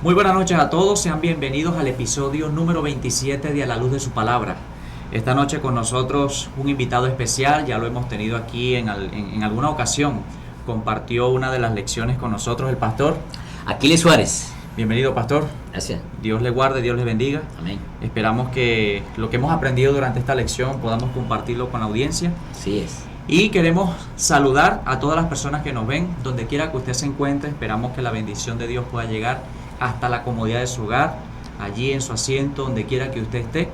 Muy buenas noches a todos, sean bienvenidos al episodio número 27 de A la Luz de su Palabra. Esta noche con nosotros un invitado especial, ya lo hemos tenido aquí en alguna ocasión. Compartió una de las lecciones con nosotros el pastor Aquiles Suárez. Bienvenido, pastor. Gracias. Dios le guarde, Dios le bendiga. Amén. Esperamos que lo que hemos aprendido durante esta lección podamos compartirlo con la audiencia. Así es. Y queremos saludar a todas las personas que nos ven, donde quiera que usted se encuentre. Esperamos que la bendición de Dios pueda llegar hasta la comodidad de su hogar, allí en su asiento, donde quiera que usted esté.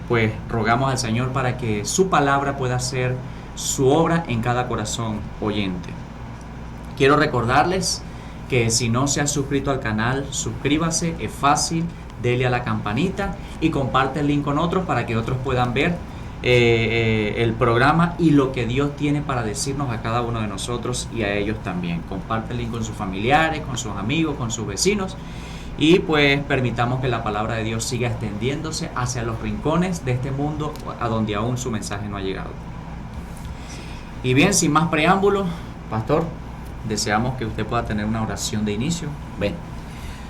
Pues rogamos al Señor para que su palabra pueda ser su obra en cada corazón oyente. Quiero recordarles que si no se ha suscrito al canal, suscríbase, es fácil, dele a la campanita y comparte el link con otros para que otros puedan ver el programa y lo que Dios tiene para decirnos a cada uno de nosotros y a ellos también. Comparte el link con sus familiares, con sus amigos, con sus vecinos y pues permitamos que la palabra de Dios siga extendiéndose hacia los rincones de este mundo a donde aún su mensaje no ha llegado. Y bien, sin más preámbulos, pastor, deseamos que usted pueda tener una oración de inicio. Bueno,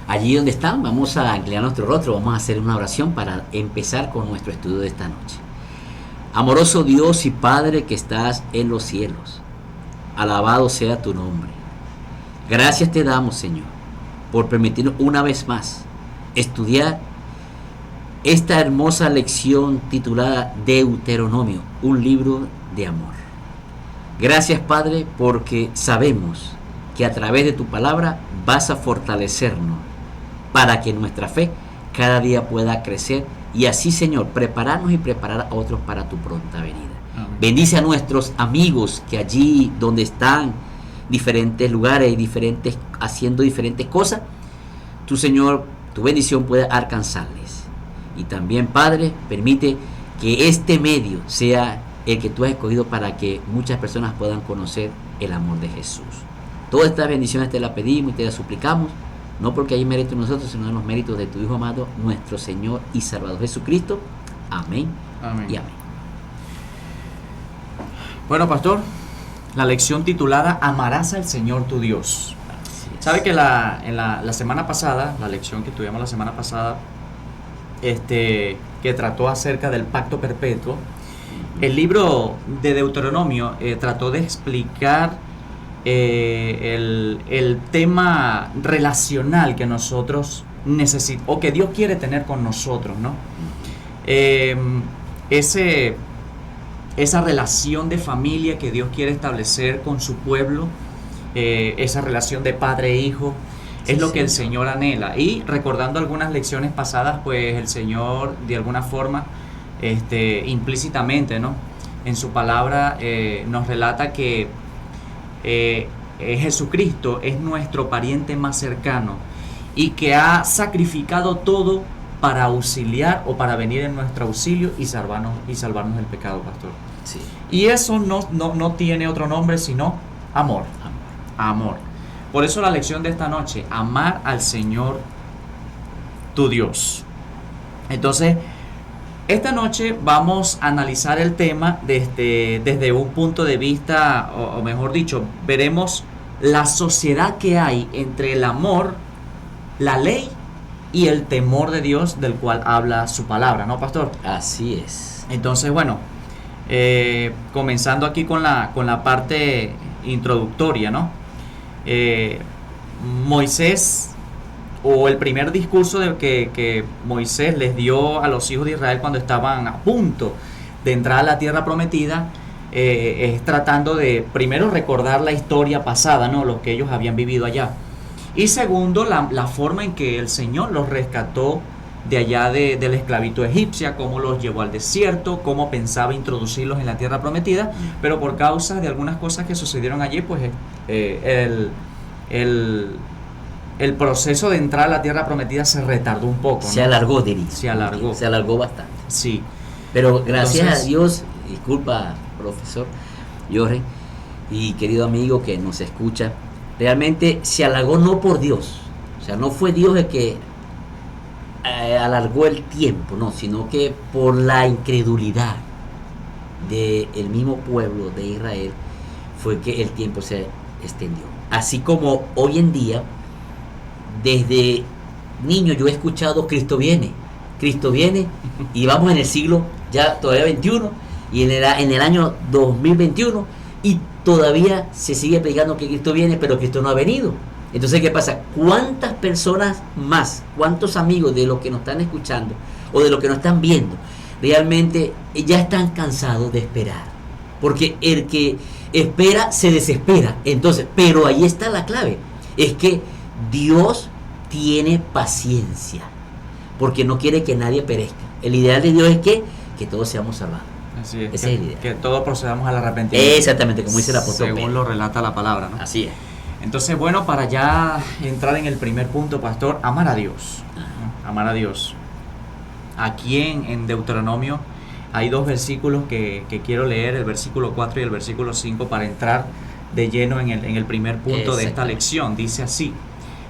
allí donde están, vamos a inclinar nuestro rostro, vamos a hacer una oración para empezar con nuestro estudio de esta noche. Amoroso Dios y Padre que estás en los cielos, alabado sea tu nombre. Gracias te damos, Señor, por permitirnos una vez más estudiar esta hermosa lección titulada Deuteronomio, un libro de amor. Gracias, Padre, porque sabemos que a través de tu palabra vas a fortalecernos para que nuestra fe cada día pueda crecer y así, Señor, prepararnos y preparar a otros para tu pronta venida. Amén. Bendice a nuestros amigos que allí donde están, diferentes lugares, haciendo diferentes cosas, tu Señor, tu bendición pueda alcanzarles. Y también, Padre, permite que este medio sea el que tú has escogido para que muchas personas puedan conocer el amor de Jesús. Todas estas bendiciones te las pedimos y te las suplicamos, no porque hay mérito en nosotros, sino en los méritos de tu Hijo amado, nuestro Señor y Salvador Jesucristo. Amén, Amén. y amén. Bueno, pastor, la lección titulada Amarás al Señor tu Dios. Sabe que en la semana pasada, la lección que tuvimos la semana pasada, que trató acerca del pacto perpetuo, el libro de Deuteronomio trató de explicar el tema relacional que nosotros necesitamos o que Dios quiere tener con nosotros, ¿no? Esa relación de familia que Dios quiere establecer con su pueblo, esa relación de padre e hijo, es lo que el Señor anhela. Y recordando algunas lecciones pasadas, pues el Señor de alguna forma implícitamente, ¿no?, en su palabra nos relata que Jesucristo es nuestro pariente más cercano y que ha sacrificado todo para auxiliar o para venir en nuestro auxilio y salvarnos del pecado, pastor. Sí. Y eso no tiene otro nombre sino amor. Amor. Por eso la lección de esta noche, amar al Señor tu Dios. Entonces, esta noche vamos a analizar el tema desde un punto de vista, o mejor dicho, veremos la sociedad que hay entre el amor, la ley y el temor de Dios del cual habla su palabra, ¿no, pastor? Así es. Entonces, bueno, comenzando aquí con la parte introductoria, ¿no? Moisés, o el primer discurso que Moisés les dio a los hijos de Israel cuando estaban a punto de entrar a la tierra prometida, es tratando de primero recordar la historia pasada, ¿no?, lo que ellos habían vivido allá, y segundo la forma en que el Señor los rescató de allá de la esclavitud egipcia, cómo los llevó al desierto, cómo pensaba introducirlos en la tierra prometida, pero por causa de algunas cosas que sucedieron allí, pues el proceso de entrar a la tierra prometida se retardó un poco, ¿no? Se alargó, diría. Se alargó. Se alargó bastante. Sí. Pero gracias Entonces, a Dios, disculpa, profesor Jorge y querido amigo que nos escucha, realmente se alargó no por Dios. O sea, no fue Dios el que alargó el tiempo, no, sino que por la incredulidad del mismo pueblo de Israel fue que el tiempo se extendió. Así como hoy en día desde niño yo he escuchado Cristo viene, y vamos en el siglo ya todavía 21 y en el año 2021 y todavía se sigue predicando que Cristo viene, pero Cristo no ha venido. Entonces, ¿qué pasa? ¿Cuántas personas más, cuántos amigos de los que nos están escuchando o de los que nos están viendo realmente ya están cansados de esperar? Porque el que espera se desespera. Entonces, pero ahí está la clave, es que Dios tiene paciencia porque no quiere que nadie perezca. El ideal de Dios es que todos seamos salvados. Así es, Ese es el ideal. que todos procedamos al arrepentimiento. Exactamente, como dice el apóstol según Pedro. lo relata la palabra, ¿no? Así es. Entonces, bueno, para ya entrar en el primer punto, pastor, amar a Dios. ¿No? Amar a Dios. Aquí en Deuteronomio hay dos versículos que quiero leer, el versículo 4 y el versículo 5, para entrar de lleno en el primer punto de esta lección. Dice así: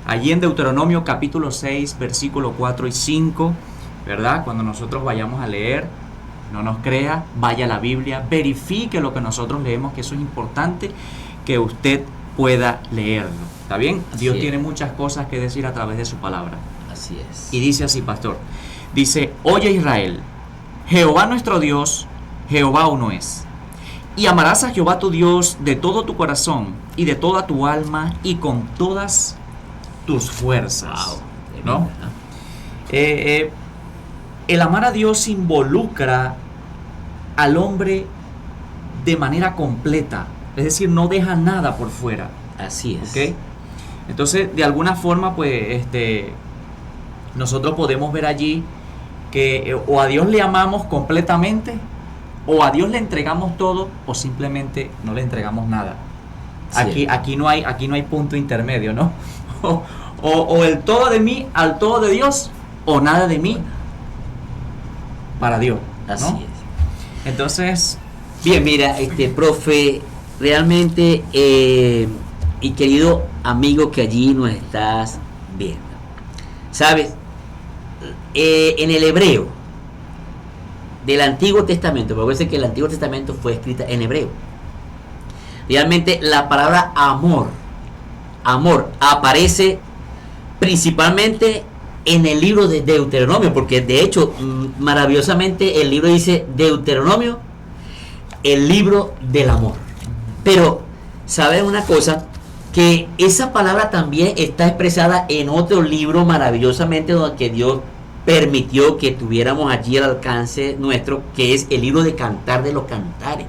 allí en Deuteronomio capítulo 6, versículo 4 y 5, ¿verdad? Cuando nosotros vayamos a leer, no nos crea, vaya a la Biblia, verifique lo que nosotros leemos, que eso es importante, que usted pueda leerlo. ¿Está bien? Dios tiene muchas cosas que decir a través de su palabra. Así es. Y dice así, pastor. Dice: oye Israel, Jehová nuestro Dios, Jehová uno es. Y amarás a Jehová tu Dios de todo tu corazón y de toda tu alma y con todas tus fuerzas. Wow. ¿No? El amar a Dios involucra al hombre de manera completa. Es decir, no deja nada por fuera. Así es. ¿Okay? Entonces, de alguna forma, pues, nosotros podemos ver allí que o a Dios le amamos completamente, o a Dios le entregamos todo, o simplemente no le entregamos nada. Sí. Aquí no hay punto intermedio, ¿no? O el todo de mí al todo de Dios, o nada de mí para Dios, ¿no? Así es. Entonces, bien, mira, profe, realmente, y querido amigo que allí nos estás viendo, ¿sabes? En el hebreo del Antiguo Testamento, porque parece que el Antiguo Testamento fue escrita en hebreo, realmente la palabra amor aparece principalmente en el libro de Deuteronomio, porque de hecho, maravillosamente, el libro dice Deuteronomio, el libro del amor. Pero, ¿saben una cosa? Que esa palabra también está expresada en otro libro maravillosamente, donde que Dios permitió que tuviéramos allí al alcance nuestro, que es el libro de Cantar de los Cantares.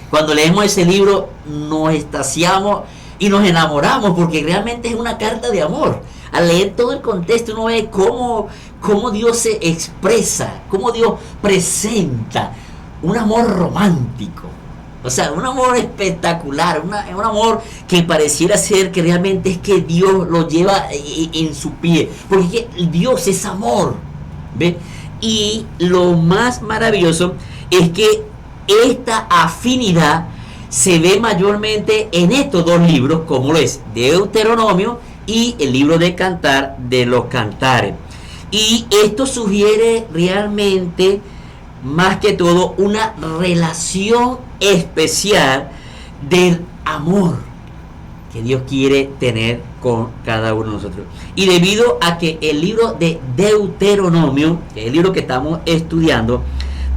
Cuando leemos ese libro nos extasiamos y nos enamoramos, porque realmente es una carta de amor. Al leer todo el contexto uno ve cómo Dios se expresa, cómo Dios presenta un amor romántico. O sea, un amor espectacular, un amor que pareciera ser que realmente es que Dios lo lleva en su pie, porque Dios es amor, ¿ve? Y lo más maravilloso es que esta afinidad se ve mayormente en estos dos libros, como lo es Deuteronomio y el libro de Cantar de los Cantares. Y esto sugiere realmente, más que todo, una relación especial del amor que Dios quiere tener con cada uno de nosotros. Y debido a que el libro de Deuteronomio, que es el libro que estamos estudiando,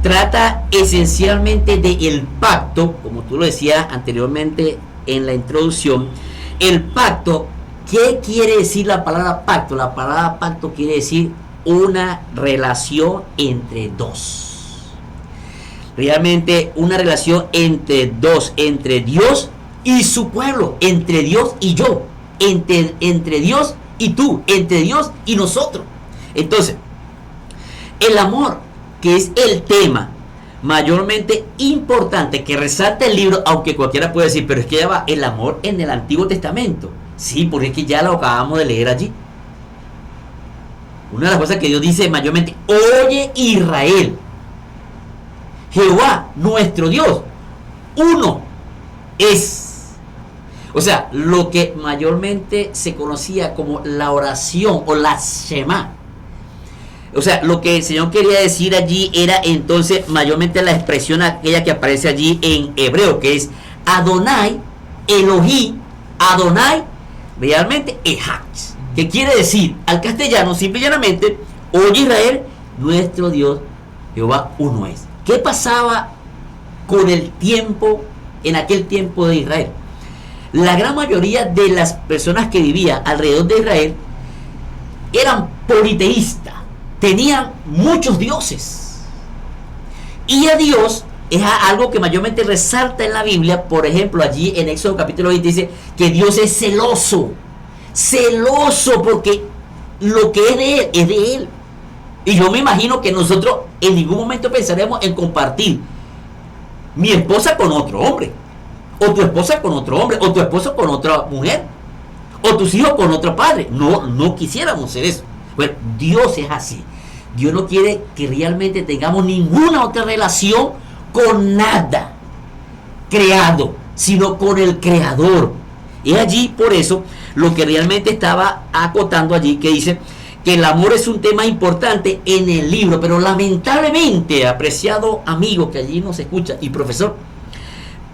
trata esencialmente del pacto, como tú lo decías anteriormente en la introducción. El pacto, ¿qué quiere decir la palabra pacto? La palabra pacto quiere decir una relación entre dos. Realmente una relación entre dos, entre Dios y su pueblo, entre Dios y yo, entre Dios y tú, entre Dios y nosotros. Entonces, el amor, que es el tema mayormente importante que resalta el libro, aunque cualquiera puede decir, pero es que ya va el amor en el Antiguo Testamento. Sí, porque es que ya lo acabamos de leer allí. Una de las cosas que Dios dice mayormente: oye Israel, Jehová nuestro Dios uno es. O sea, lo que mayormente se conocía como la oración o la Shema. O sea, lo que el Señor quería decir allí era entonces mayormente la expresión aquella que aparece allí en hebreo, que es Adonai, Elohim, Adonai, realmente Echad. que quiere decir al castellano, simple y llanamente, oye Israel, nuestro Dios, Jehová uno es. ¿Qué pasaba con el tiempo, en aquel tiempo de Israel? La gran mayoría de las personas que vivían alrededor de Israel eran politeístas, tenían muchos dioses. Y a Dios es algo que mayormente resalta en la Biblia. Por ejemplo, allí en Éxodo capítulo 20 dice que Dios es celoso, celoso porque lo que es de Él es de Él. Y yo me imagino que nosotros en ningún momento pensaremos en compartir mi esposa con otro hombre, o tu esposa con otro hombre, o tu esposo con otra mujer, o tus hijos con otro padre. No quisiéramos hacer eso. Bueno, Dios es así. Dios no quiere que realmente tengamos ninguna otra relación con nada creado, sino con el Creador. Y allí, por eso, lo que realmente estaba acotando allí, que dice que el amor es un tema importante en el libro, pero lamentablemente, apreciado amigo que allí nos escucha y profesor,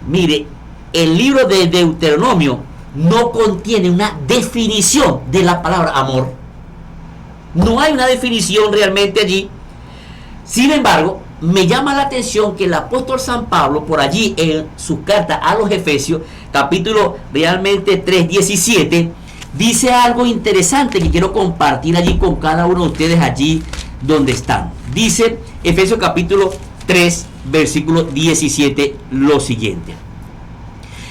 mire, el libro de Deuteronomio no contiene una definición de la palabra amor. No hay una definición realmente allí. Sin embargo, me llama la atención que el apóstol San Pablo, por allí en su carta a los Efesios, capítulo realmente 3:17, dice algo interesante que quiero compartir allí con cada uno de ustedes allí donde están. Dice Efesios capítulo 3, versículo 17, lo siguiente.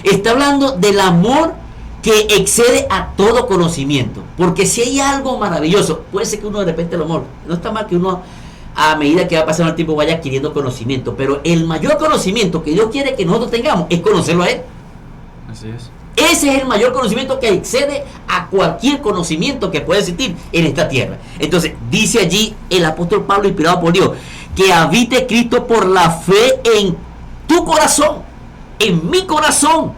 Está hablando del amor que excede a todo conocimiento. Porque si hay algo maravilloso, puede ser que uno de repente lo amor. No está mal que uno, a medida que va pasando el tiempo, vaya adquiriendo conocimiento. Pero el mayor conocimiento que Dios quiere que nosotros tengamos es conocerlo a Él. Así es. Ese es el mayor conocimiento que excede a cualquier conocimiento que pueda existir en esta tierra. Entonces, dice allí el apóstol Pablo, inspirado por Dios, que habite Cristo por la fe en tu corazón, en mi corazón,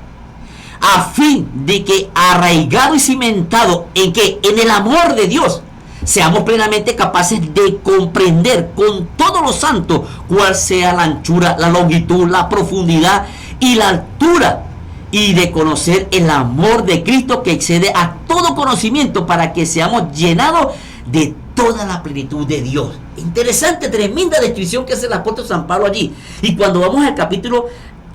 a fin de que arraigado y cimentado en que en el amor de Dios seamos plenamente capaces de comprender con todos los santos cuál sea la anchura, la longitud, la profundidad y la altura, y de conocer el amor de Cristo que excede a todo conocimiento, para que seamos llenados de toda la plenitud de Dios. Interesante, tremenda descripción que hace el apóstol San Pablo allí. Y cuando vamos al capítulo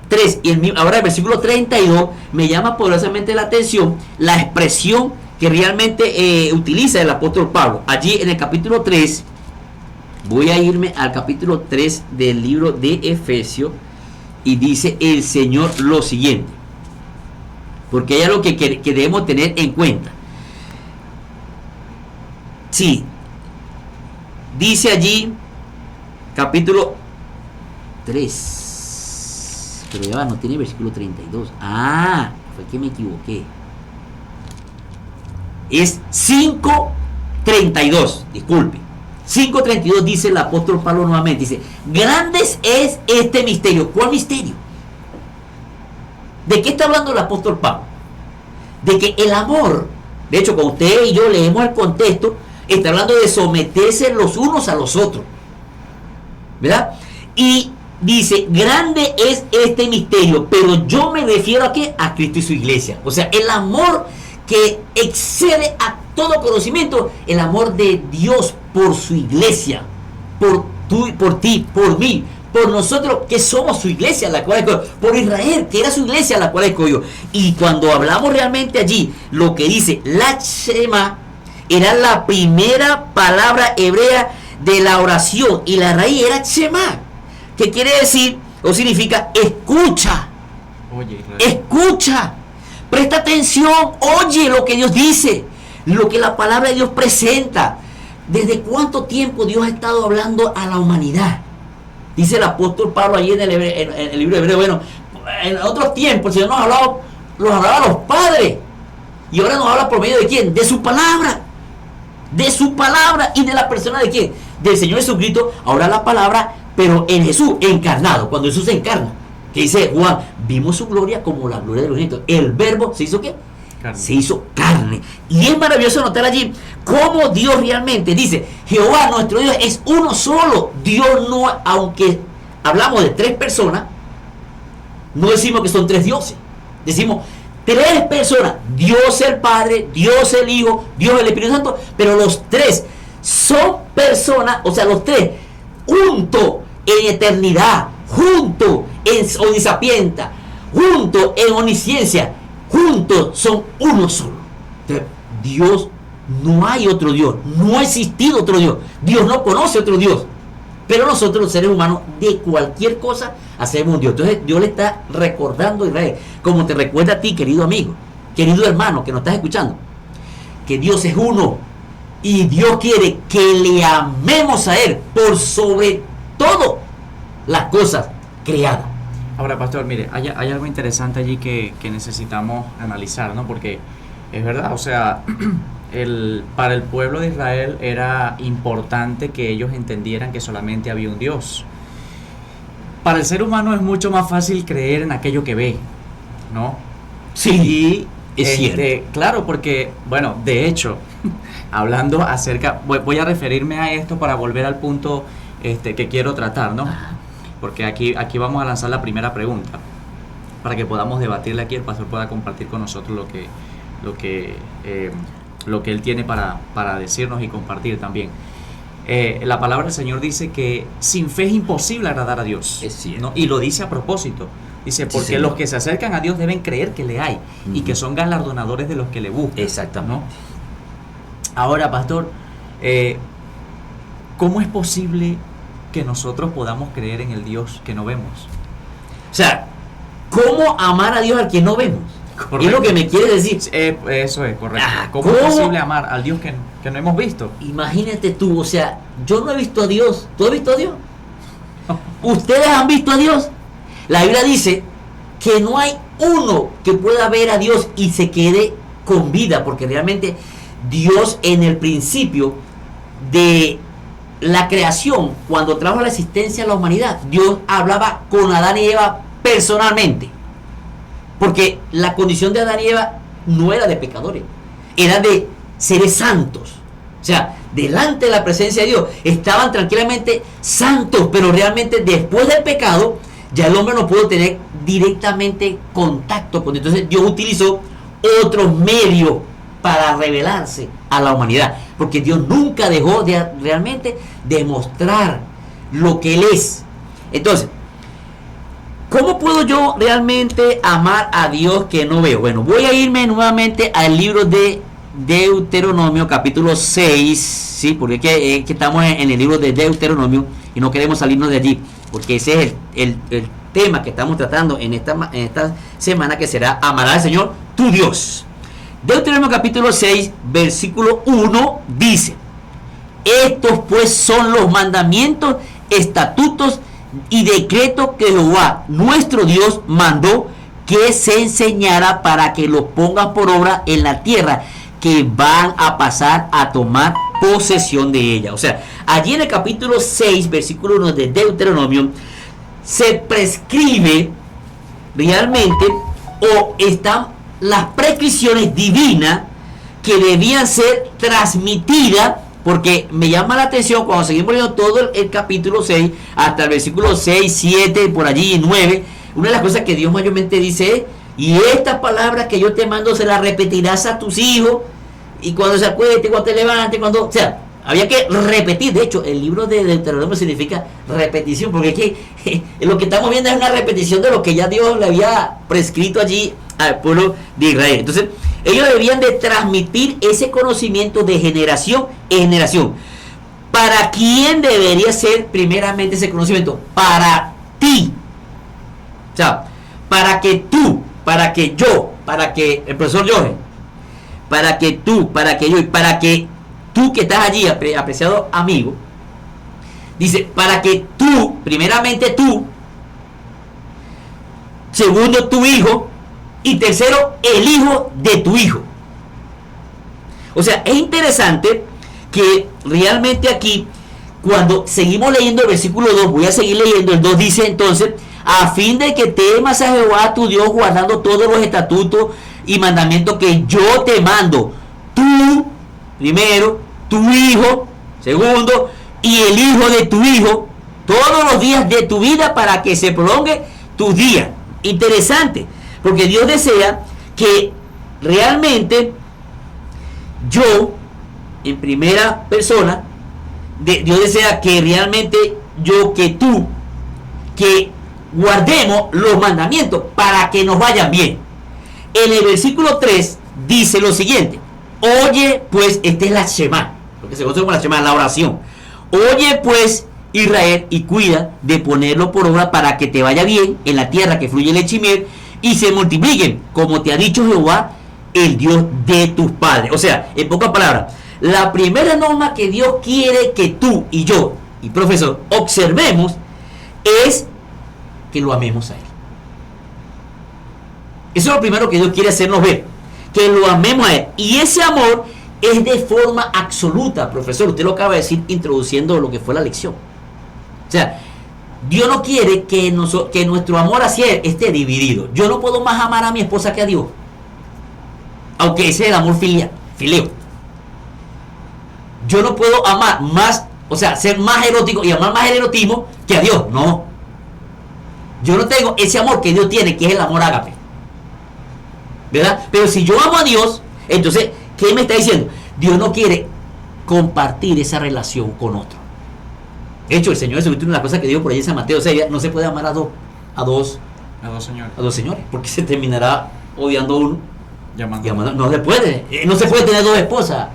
3 y ahora el versículo 32, me llama poderosamente la atención la expresión que realmente utiliza el apóstol Pablo. Allí en el capítulo 3, voy a irme al capítulo 3 del libro de Efesios, y dice el Señor lo siguiente, porque hay algo que debemos tener en cuenta. Sí, dice allí capítulo 3, pero ya no tiene versículo 32. Fue que me equivoqué. Es 5:32, disculpe. 5:32 dice el apóstol Pablo nuevamente, dice, grandes es este misterio. ¿Cuál misterio? ¿De qué está hablando el apóstol Pablo? De que el amor, de hecho, cuando usted y yo leemos el contexto, está hablando de someterse los unos a los otros, ¿verdad? Y dice, grande es este misterio, pero yo me refiero a ¿qué? A Cristo y su iglesia. O sea, el amor que excede a todo conocimiento, el amor de Dios por su iglesia, por ti, por mí, por nosotros que somos su iglesia, la cual escogió, por Israel, que era su iglesia, la cual escogió. Y cuando hablamos realmente allí, lo que dice la Shema era la primera palabra hebrea de la oración, y la raíz era Shema, que quiere decir o significa escucha. Oye, Israel. Escucha, presta atención, oye lo que Dios dice, lo que la palabra de Dios presenta. ¿Desde cuánto tiempo Dios ha estado hablando a la humanidad? Dice el apóstol Pablo allí en el libro de Hebreo, bueno, en otros tiempos el Señor nos hablaba a los padres, y ahora nos habla por medio de ¿quién? De su palabra. De su palabra. ¿Y de la persona de quién? Del Señor Jesucristo. Ahora la palabra, pero en Jesús encarnado, cuando Jesús se encarna, que dice Juan, vimos su gloria como la gloria del unigénito. El verbo se hizo ¿qué? Carne. Se hizo carne. Y es maravilloso notar allí cómo Dios realmente dice, Jehová nuestro Dios es uno solo. Dios no, aunque hablamos de tres personas, no decimos que son tres dioses, decimos tres personas, Dios el Padre, Dios el Hijo, Dios el Espíritu Santo, pero los tres son personas, o sea, los tres juntos en eternidad, juntos en omnisapienta, juntos en omnisciencia, juntos son uno solo. Entonces, Dios, no hay otro Dios, no ha existido otro Dios, Dios no conoce otro Dios, pero nosotros los seres humanos de cualquier cosa hacemos un Dios. Entonces Dios le está recordando a Israel, como te recuerda a ti, querido amigo, querido hermano que nos estás escuchando, que Dios es uno y Dios quiere que le amemos a Él por sobre todo las cosas creadas. Ahora, pastor, mire, hay algo interesante allí que necesitamos analizar, ¿no? Porque es verdad, o sea, para el pueblo de Israel era importante que ellos entendieran que solamente había un Dios. Para el ser humano es mucho más fácil creer en aquello que ve, ¿no? Sí, es cierto. Claro, porque, bueno, de hecho, hablando acerca, voy a referirme a esto para volver al punto que quiero tratar, ¿no? Porque aquí vamos a lanzar la primera pregunta, para que podamos debatirle aquí, el pastor pueda compartir con nosotros lo que él tiene para decirnos y compartir también. La palabra del Señor dice que sin fe es imposible agradar a Dios. Es cierto. ¿No? Y lo dice a propósito. Dice, porque sí, los que se acercan a Dios deben creer que le hay y que son galardonadores de los que le buscan. Exactamente. ¿No? Ahora, pastor, ¿cómo es posible que nosotros podamos creer en el Dios que no vemos? O sea, ¿cómo amar a Dios al que no vemos? Correcto. Es lo que me quiere decir. Eso es correcto. ¿Cómo es posible amar al Dios que no hemos visto? Imagínate tú, o sea, yo no he visto a Dios. ¿Tú has visto a Dios? ¿Ustedes han visto a Dios? La Biblia dice que no hay uno que pueda ver a Dios y se quede con vida, porque realmente Dios en el principio de la creación, cuando trajo la existencia a la humanidad, Dios hablaba con Adán y Eva personalmente. Porque la condición de Adán y Eva no era de pecadores, era de seres santos. O sea, delante de la presencia de Dios estaban tranquilamente santos, pero realmente después del pecado ya el hombre no pudo tener directamente contacto con Dios. Entonces Dios utilizó otros medios para revelarse a la humanidad, porque Dios nunca dejó de realmente demostrar lo que Él es. Entonces, ¿cómo puedo yo realmente amar a Dios que no veo? Bueno, voy a irme nuevamente al libro de Deuteronomio, capítulo 6, ¿sí? Porque es que estamos en el libro de Deuteronomio y no queremos salirnos de allí, porque ese es el tema que estamos tratando en esta semana, que será amar al Señor, tu Dios. Deuteronomio capítulo 6, versículo 1 dice: estos pues son los mandamientos, estatutos y decretos que Jehová nuestro Dios mandó que se enseñara para que los pongas por obra en la tierra que van a pasar a tomar posesión de ella. O sea, allí en el capítulo 6, versículo 1 de Deuteronomio, se prescribe realmente, o están las prescripciones divinas que debían ser transmitidas, porque me llama la atención cuando seguimos leyendo todo el capítulo 6 hasta el versículo 6, 7, por allí 9, una de las cosas que Dios mayormente dice es: y estas palabras que yo te mando se las repetirás a tus hijos, y cuando se acueste, cuando te levante, cuando... O sea, había que repetir. De hecho, el libro de Deuteronomio significa repetición, porque es que lo que estamos viendo es una repetición de lo que ya Dios le había prescrito allí al pueblo de Israel. Entonces, ellos debían de transmitir ese conocimiento de generación en generación. ¿Para quién debería ser primeramente ese conocimiento? Para ti. O sea, para que tú, para que yo, para que el profesor Jorge, para que tú, para que yo y para que tú que estás allí, apreciado amigo, dice, para que tú, primeramente tú, segundo tu hijo, y tercero el hijo de tu hijo. O sea, es interesante que realmente aquí, cuando seguimos leyendo el versículo 2, voy a seguir leyendo, el 2 dice entonces: a fin de que temas a Jehová tu Dios, guardando todos los estatutos y mandamientos que yo te mando, tú primero, tu hijo segundo, y el hijo de tu hijo, todos los días de tu vida, para que se prolongue tus días. Interesante, porque Dios desea que realmente yo, en primera persona, Dios desea que realmente yo, que tú, que guardemos los mandamientos para que nos vayan bien. En el versículo 3 dice lo siguiente: oye pues, esta es la Shema, lo que se conoce como la Shema, la oración. Oye pues, Israel, y cuida de ponerlo por obra para que te vaya bien en la tierra que fluye leche y miel, y se multipliquen, como te ha dicho Jehová, el Dios de tus padres. O sea, en pocas palabras, la primera norma que Dios quiere que tú y yo, y profesor, observemos es que lo amemos a Él. Eso es lo primero que Dios quiere hacernos ver, que lo amemos a Él. Y ese amor es de forma absoluta, profesor. Usted lo acaba de decir introduciendo lo que fue la lección. O sea, Dios no quiere que nuestro amor hacia Él esté dividido. Yo no puedo más amar a mi esposa que a Dios, aunque ese es el amor fileo. Yo no puedo amar más, o sea, ser más erótico y amar más el erotismo que a Dios. No. Yo no tengo ese amor que Dios tiene, que es el amor ágape, ¿verdad? Pero si yo amo a Dios, entonces, ¿qué me está diciendo? Dios no quiere compartir esa relación con otro. De hecho, el Señor Jesucristo, una de las cosas que dijo por ahí en San Mateo 6, no se puede amar a dos señores, porque se terminará odiando a uno. Llamando. No se puede tener dos esposas,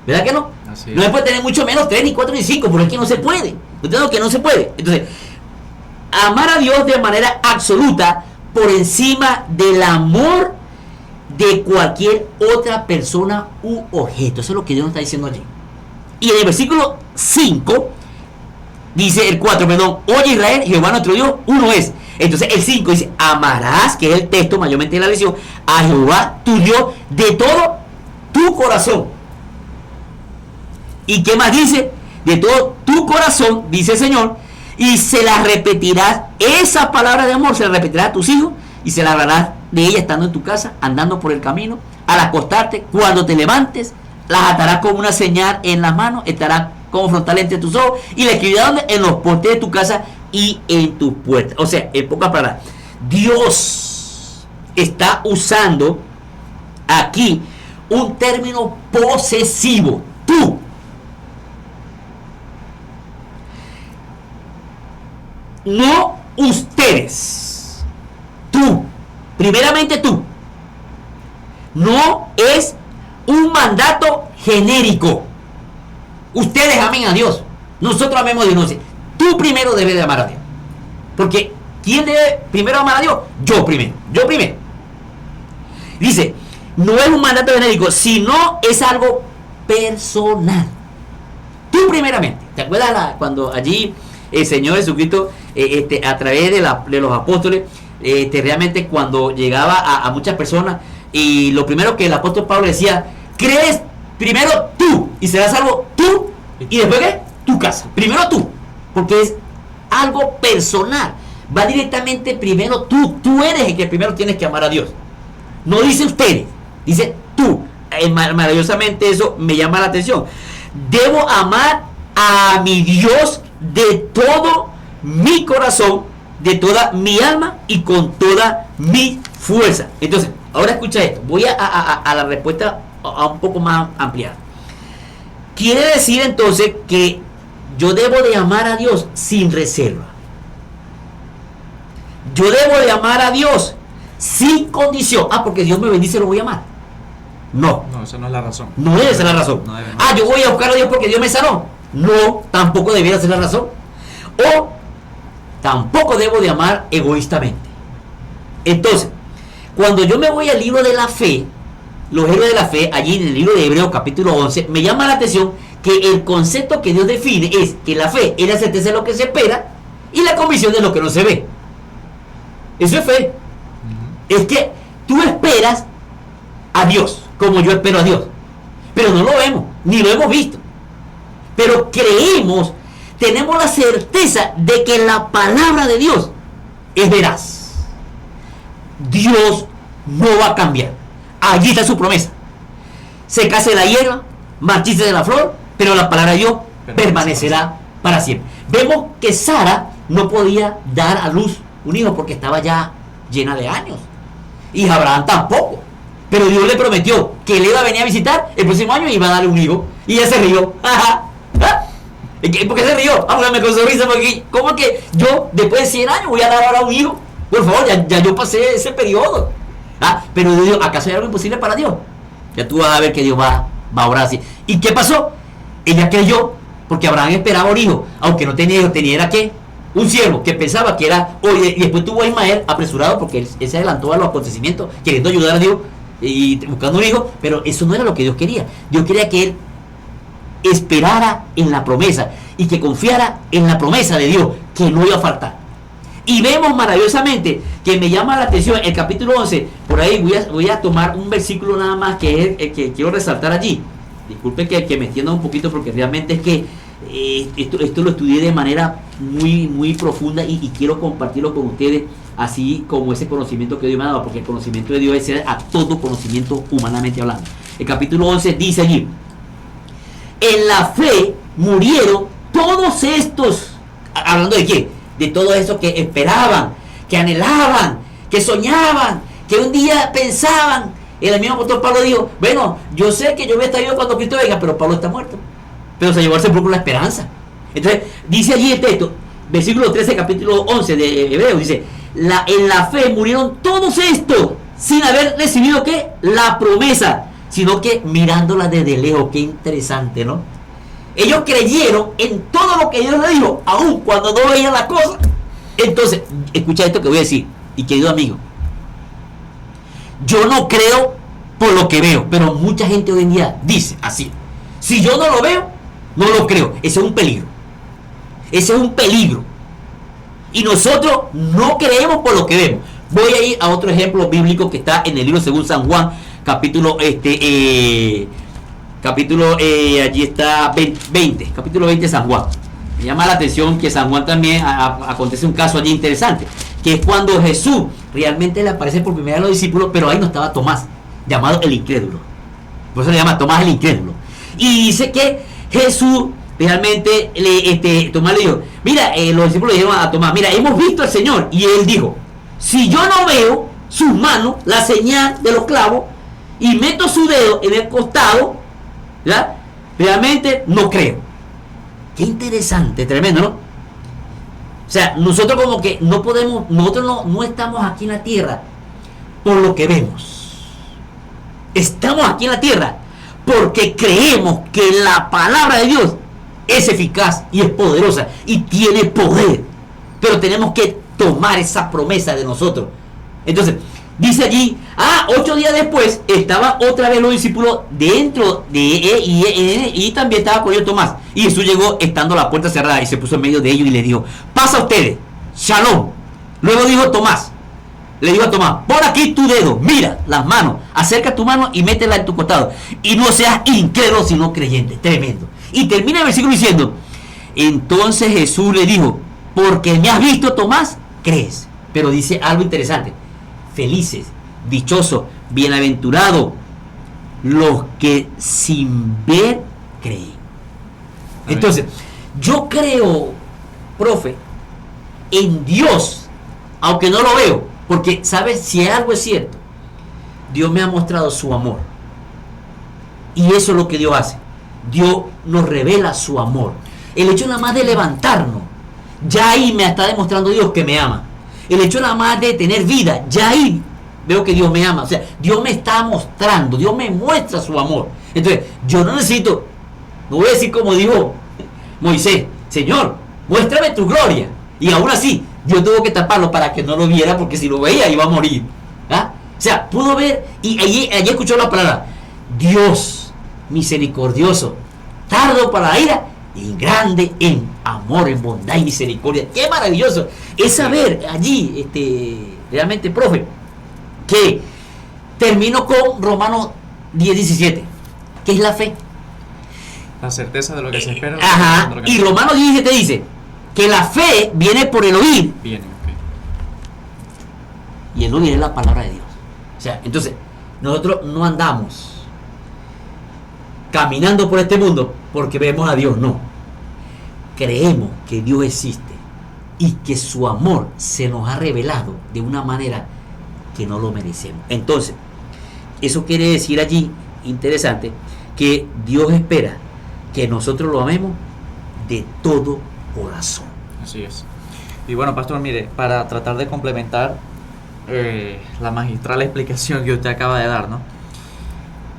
¿verdad que no? Así no se puede tener mucho menos 3, ni 4, ni 5, porque es que no se puede. Entiendo que no se puede. Entonces, amar a Dios de manera absoluta por encima del amor de cualquier otra persona u objeto. Eso es lo que Dios nos está diciendo allí. Y en el versículo 5 dice, el 4, perdón: oye Israel, Jehová nuestro Dios, uno es. Entonces el 5 dice: amarás, que es el texto mayormente de la lección, a Jehová tu Dios de todo tu corazón. ¿Y qué más dice? De todo tu corazón, dice el Señor, y se la repetirás, esa palabra de amor se la repetirás a tus hijos, y se la hablarás de ella estando en tu casa, andando por el camino, al acostarte, cuando te levantes, las atarás como una señal en las manos, estará como frontal entre tus ojos, y la escribirás en los postes de tu casa y en tus puertas. O sea, en pocas palabras, Dios está usando aquí un término posesivo: tú. No ustedes, tú, primeramente tú. No es un mandato genérico. Ustedes amen a Dios, nosotros amemos a Dios. No sé. Tú primero debes de amar a Dios, porque ¿quién debe primero amar a Dios? Yo primero. Dice, no es un mandato genérico, sino es algo personal. Tú primeramente. ¿Te acuerdas cuando allí el Señor Jesucristo, a través de los apóstoles, realmente cuando llegaba a muchas personas, y lo primero que el apóstol Pablo decía: crees primero tú y serás salvo tú, y después ¿qué? Tu casa. Primero tú, porque es algo personal. Va directamente primero tú. Tú eres el que primero tienes que amar a Dios. No dice ustedes, dice tú. Maravillosamente eso me llama la atención. Debo amar a mi Dios de todo mi corazón, de toda mi alma y con toda mi fuerza. Entonces, ahora escucha esto. Voy a la respuesta a un poco más ampliada. Quiere decir entonces que yo debo de amar a Dios sin reserva. Yo debo de amar a Dios sin condición. Porque Dios me bendice, lo voy a amar. No, esa no es la razón. No debe ser la razón. Yo voy a buscar a Dios porque Dios me sanó. No, tampoco debiera ser la razón. O tampoco debo de amar egoístamente. Entonces, cuando yo me voy al libro de la fe, los héroes de la fe, allí en el libro de Hebreos capítulo 11, me llama la atención que el concepto que Dios define es que la fe es la certeza de lo que se espera y la convicción de lo que no se ve. Eso es fe. Es que tú esperas a Dios como yo espero a Dios, pero no lo vemos, ni lo hemos visto, pero creemos, tenemos la certeza de que la palabra de Dios es veraz. Dios no va a cambiar. Allí está su promesa. Secase la hierba, marchítese la flor, pero la palabra de Dios permanecerá para siempre. Vemos que Sara no podía dar a luz un hijo porque estaba ya llena de años, y Abraham tampoco. Pero Dios le prometió que le iba a venir a visitar el próximo año y iba a darle un hijo. Y ella se rió. ¿Por qué se rió? Porque me causó risa, porque ¿cómo que yo después de 100 años voy a dar ahora un hijo? Por favor, ya yo pasé ese periodo. Pero Dios, ¿acaso hay algo imposible para Dios? Ya tú vas a ver que Dios va a orar así. ¿Y qué pasó? Ella creyó, porque Abraham esperaba un hijo, aunque no tenía hijo, tenía era ¿qué? Un siervo que pensaba que era, y después tuvo a Ismael apresurado porque él se adelantó a los acontecimientos, queriendo ayudar a Dios y buscando un hijo, pero eso no era lo que Dios quería. Dios quería que él esperara en la promesa y que confiara en la promesa de Dios, que no iba a faltar. Y vemos maravillosamente que me llama la atención el capítulo 11, por ahí voy a tomar un versículo nada más que es el que quiero resaltar allí. Disculpen que me extienda un poquito porque realmente es que esto lo estudié de manera muy, muy profunda y quiero compartirlo con ustedes, así como ese conocimiento que Dios me ha dado, porque el conocimiento de Dios es a todo conocimiento humanamente hablando. El capítulo 11 dice allí: en la fe murieron todos estos, hablando de qué, de todos esos que esperaban, que anhelaban, que soñaban, que un día pensaban. El mismo apóstol Pablo dijo: bueno, yo sé que yo voy a estar vivo cuando Cristo venga, pero Pablo está muerto, pero se llevó al sepulcro la esperanza. Entonces dice allí el texto, versículo 13, capítulo 11 de Hebreos, dice: en la fe murieron todos estos sin haber recibido ¿qué? La promesa, sino que mirándola desde lejos. Qué interesante, ¿no? Ellos creyeron en todo lo que Dios le dijo, aun cuando no veían la cosa. Entonces, escucha esto que voy a decir, y querido amigo, yo no creo por lo que veo, pero mucha gente hoy en día dice así: si yo no lo veo, no lo creo. Ese es un peligro. Ese es un peligro. Y nosotros no creemos por lo que vemos. Voy a ir a otro ejemplo bíblico que está en el libro según San Juan, capítulo allí está 20, capítulo 20 de San Juan. Me llama la atención que San Juan también acontece un caso allí interesante, que es cuando Jesús realmente le aparece por primera vez a los discípulos, pero ahí no estaba Tomás, llamado el incrédulo. Por eso le llama Tomás el incrédulo. Y dice que Jesús realmente Tomás le dijo: mira, los discípulos le dijeron a Tomás: mira, hemos visto al Señor. Y él dijo: si yo no veo sus manos, la señal de los clavos, y meto su dedo en el costado, ¿ya? Realmente no creo. Qué interesante, tremendo, ¿no? O sea, nosotros como que no podemos, nosotros no estamos aquí en la tierra por lo que vemos. Estamos aquí en la tierra porque creemos que la palabra de Dios es eficaz y es poderosa y tiene poder. Pero tenemos que tomar esa promesa de nosotros. Entonces, dice allí, 8 días después, estaban otra vez los discípulos dentro de él y también estaba con ellos Tomás. Y Jesús llegó estando la puerta cerrada y se puso en medio de ellos y le dijo: pasa a ustedes, shalom. Luego dijo Tomás, le dijo a Tomás: pon aquí tu dedo, mira las manos, acerca tu mano y métela en tu costado. Y no seas incrédulo sino creyente. Tremendo. Y termina el versículo diciendo: entonces Jesús le dijo: porque me has visto, Tomás, crees. Pero dice algo interesante: felices, dichosos, bienaventurados los que sin ver creen. Entonces, yo creo, profe, en Dios, aunque no lo veo, porque, ¿sabes? Si algo es cierto, Dios me ha mostrado su amor. Y eso es lo que Dios hace. Dios nos revela su amor. El hecho nada más de levantarnos, ya ahí me está demostrando Dios que me ama. El hecho nada más de tener vida, ya ahí veo que Dios me ama. O sea, Dios me está mostrando, Dios me muestra su amor. Entonces, yo no necesito, no voy a decir como dijo Moisés: Señor, muéstrame tu gloria. Y aún así, Dios tuvo que taparlo para que no lo viera, porque si lo veía iba a morir. O sea, pudo ver, y allí escuchó la palabra: Dios misericordioso, tardo para la ira y grande en amor, en bondad y misericordia. Qué maravilloso es saber allí, realmente, profe, que termino con Romanos 10:17, que es la fe. La certeza de lo que se espera. Y Romanos 17 dice que la fe viene por el oír. Viene, okay. Y el oír es la palabra de Dios. O sea, entonces, nosotros no andamos caminando por este mundo porque vemos a Dios, no. Creemos que Dios existe y que su amor se nos ha revelado de una manera que no lo merecemos. Entonces, eso quiere decir allí, interesante, que Dios espera que nosotros lo amemos de todo corazón. Así es. Y bueno, pastor, mire, para tratar de complementar la magistral explicación que usted acaba de dar, ¿no?